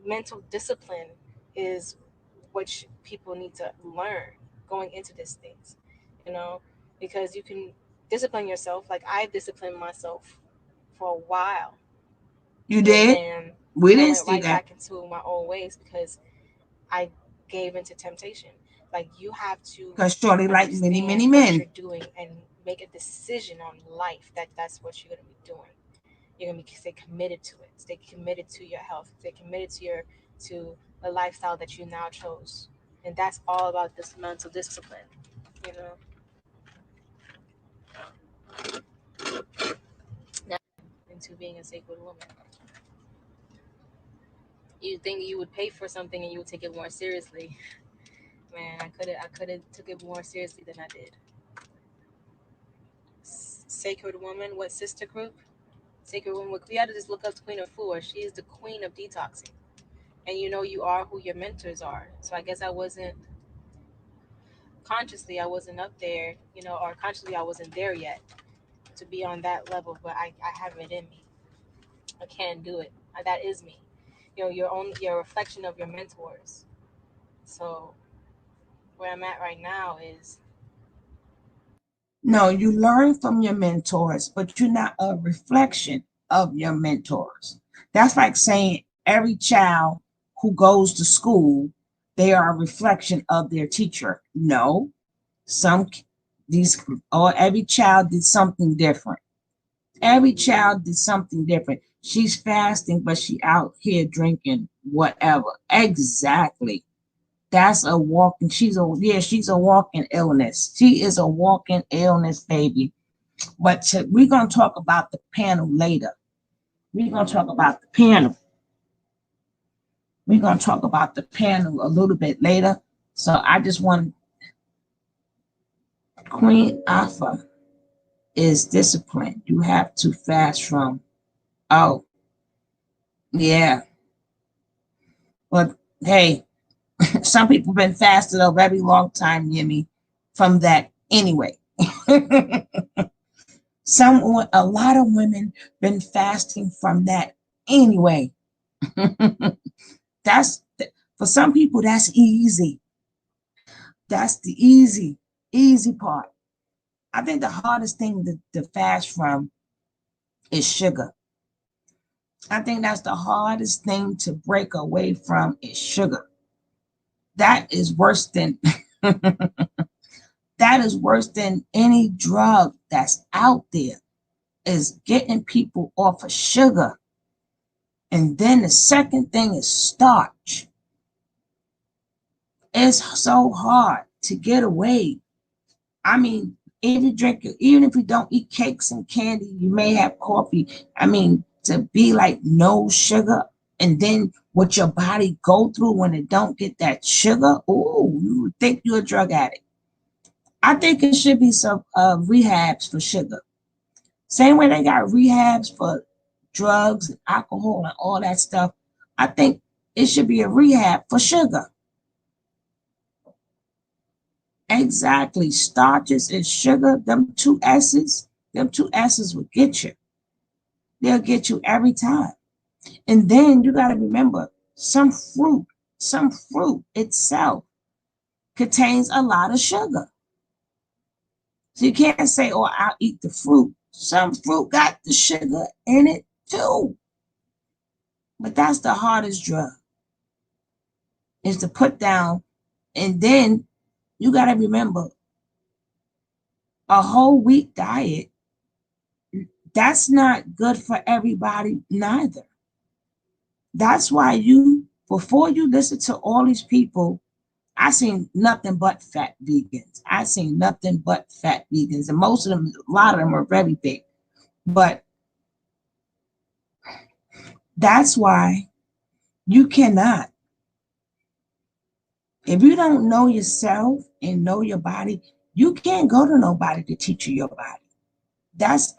mental discipline is what people need to learn going into these things, you know, because you can discipline yourself. Like I disciplined myself for a while, You and did? then We I didn't went see right that. back into my old ways because I gave into temptation. Like you have to Because shorty like many, understand many what you're men. doing and make a decision on life that that's what you're going to be doing. You're going to be stay committed to it. Stay committed to your health. Stay committed to the lifestyle that you now chose. And that's all about this mental discipline, you know. Now into being a sacred woman. You think you would pay for something and you would take it more seriously. Man, I could have took it more seriously than I did. Sacred woman, what sister group? Sacred woman. We had to just look up Queen of Fu. She is the queen of detoxing. And you know you are who your mentors are. So I guess I wasn't consciously I wasn't up there, you know, or consciously I wasn't there yet to be on that level, but I have it in me. I can do it. That is me. You know, your reflection of your mentors. So where I'm at right now is No, you learn from your mentors, but you're not a reflection of your mentors. That's like saying every child who goes to school, they are a reflection of their teacher. No, some these or every child did something different. Every child did something different. She's fasting, but she out here drinking whatever. Exactly. That's a walking. She's a walking illness. She is a walking illness, baby. But we're gonna talk about the panel later. We're gonna talk about the panel. We're gonna talk about the panel a little bit later. So I just want Queen Alpha is disciplined. You have to fast from. Oh yeah, but hey, some people been fasted a very long time, Yemi, from that anyway. A lot of women been fasting from that anyway. that's for some people that's easy. That's the easy part. I think the hardest thing to fast from is sugar. I think that's the hardest thing to break away from is sugar. That is worse than that is worse than any drug that's out there is getting people off of sugar. And then the second thing is starch. It's so hard to get away. I mean, even if you don't eat cakes and candy, you may have coffee. I mean, to be like no sugar, and then what your body go through when it don't get that sugar, oh, you would think you're a drug addict. I think it should be some rehabs for sugar. Same way they got rehabs for drugs and alcohol and all that stuff. I think it should be a rehab for sugar. Exactly. Starches and sugar, them two S's will get you. They'll get you every time. And then you got to remember some fruit itself contains a lot of sugar. So you can't say, oh, I'll eat the fruit. Some fruit got the sugar in it too. But that's the hardest drug is to put down. And then you got to remember a whole wheat diet, that's not good for everybody neither. That's why before you listen to all these people, I seen nothing but fat vegans. I seen nothing but fat vegans. And most of them, a lot of them are very big. But that's why you cannot, if you don't know yourself and know your body, you can't go to nobody to teach you your body.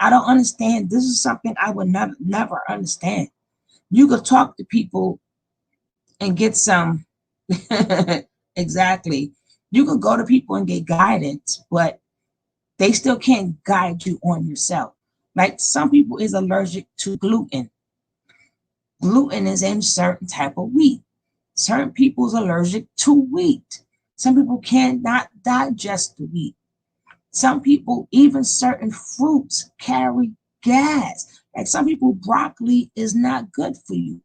I don't understand. This is something I would never understand. You could talk to people and get some, exactly. You could go to people and get guidance, but they still can't guide you on yourself. Like some people is allergic to gluten. Gluten is in certain type of wheat. Certain people's allergic to wheat. Some people cannot digest the wheat. Some people, even certain fruits carry gas. Like some people, broccoli is not good for you.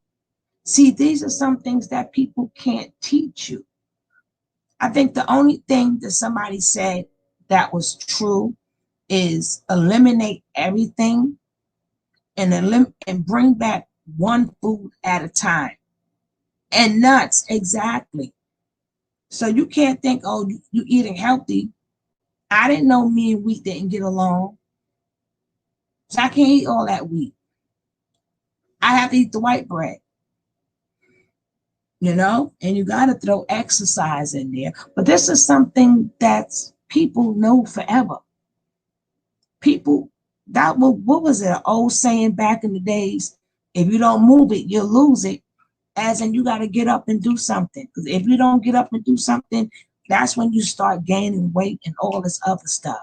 See, these are some things that people can't teach you. I think the only thing that somebody said that was true is eliminate everything and bring back one food at a time. And nuts, exactly. So you can't think, oh, you eating healthy. I didn't know me and wheat didn't get along. So I can't eat all that wheat. I have to eat the white bread, and you got to throw exercise in there. But this is something that people know forever. People, what was it, an old saying back in the days? If you don't move it, you'll lose it. As in, you got to get up and do something. Because if you don't get up and do something, that's when you start gaining weight and all this other stuff.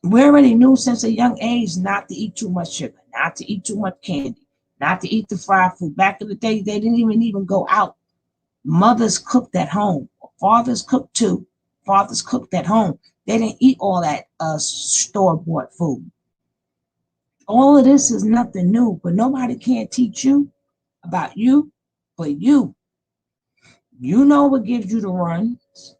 We already knew since a young age not to eat too much sugar, not to eat too much candy, not to eat the fried food. Back in the day, they didn't even go out. Mothers cooked at home. Fathers cooked too. Fathers cooked at home. They didn't eat all that store-bought food. All of this is nothing new, but nobody can teach you about you but you. You know what gives you the runs.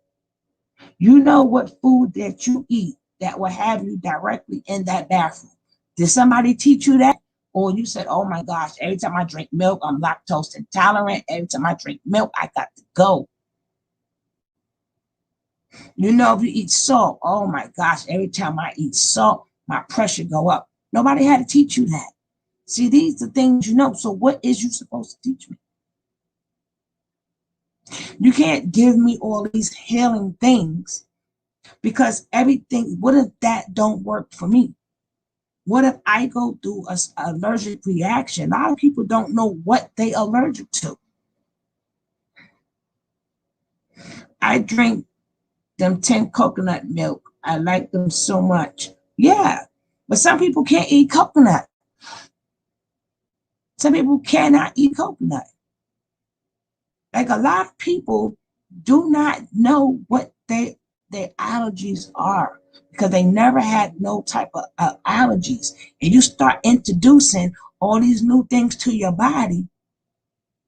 You know what food that you eat that will have you directly in that bathroom. Did somebody teach you that? Or you said, oh my gosh, every time I drink milk, I'm lactose intolerant. Every time I drink milk, I got to go. If you eat salt, oh my gosh, every time I eat salt, my pressure go up. Nobody had to teach you that. See, these are things you know. So what is you supposed to teach me? You can't give me all these healing things because everything, what if that don't work for me? What if I go through an allergic reaction? A lot of people don't know what they allergic to. I drink them 10 coconut milk. I like them so much. Yeah, but some people can't eat coconut. Some people cannot eat coconut. Like a lot of people do not know what their allergies are because they never had no type of allergies. And you start introducing all these new things to your body,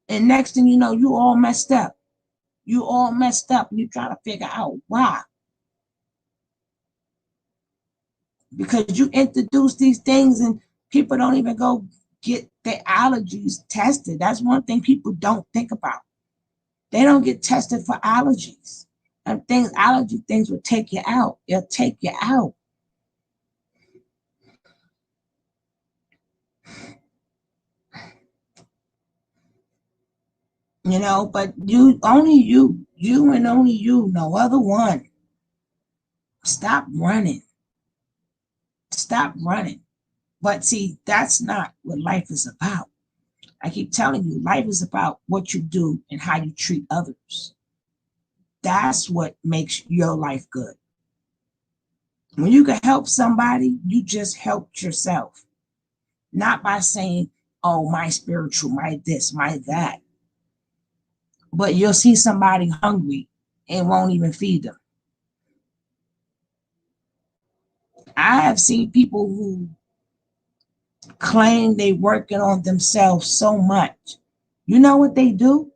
and next thing you know, you all messed up. You all messed up, and you try to figure out why. Because you introduce these things, and people don't even go get their allergies tested. That's one thing people don't think about. They don't get tested for allergies. And allergy things will take you out. It'll take you out. But you and only you, no other one. Stop running. Stop running. But see, that's not what life is about. I keep telling you, life is about what you do and how you treat others. That's what makes your life good. When you can help somebody, you just helped yourself. Not by saying, oh, my spiritual, my this, my that. But you'll see somebody hungry and won't even feed them. I have seen people who claim they working on themselves so much. You know what they do?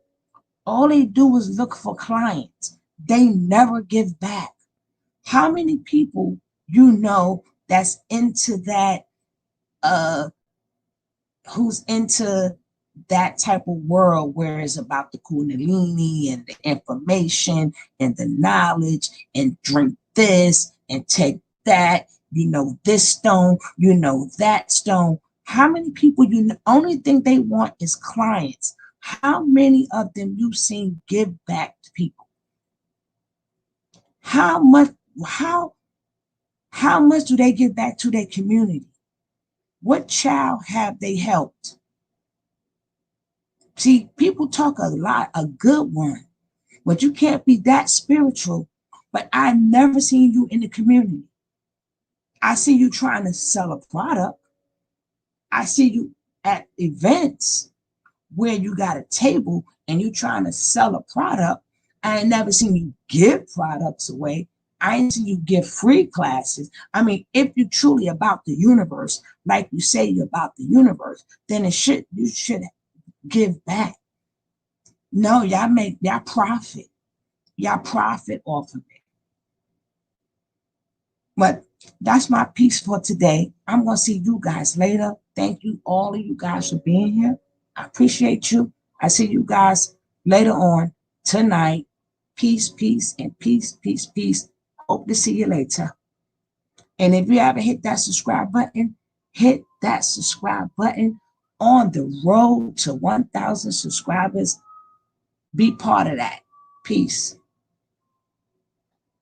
All they do is look for clients. They never give back. How many people that's into that, who's into that type of world where it's about the kundalini and the information and the knowledge and drink this and take that you know this stone, you know that stone. How many people you know? Only thing they want is clients. How many of them you've seen give back to people? How much, how, how much do they give back to their community? What child have they helped? See, people talk a lot, a good one, but you can't be that spiritual. But I never seen you in the community. I see you trying to sell a product. I see you at events where you got a table and you trying to sell a product. I ain't never seen you give products away. I ain't seen you give free classes. I mean, if you're truly about the universe, like you say you're about the universe, then you should give back. No, y'all profit. Y'all profit off of it. But that's my piece for today. I'm going to see you guys later. Thank you, all of you guys, for being here. I appreciate you. I see you guys later on tonight. Peace, peace, and peace, peace, peace. Hope to see you later. And if you haven't hit that subscribe button, hit that subscribe button. On the road to 1,000 subscribers. Be part of that. Peace.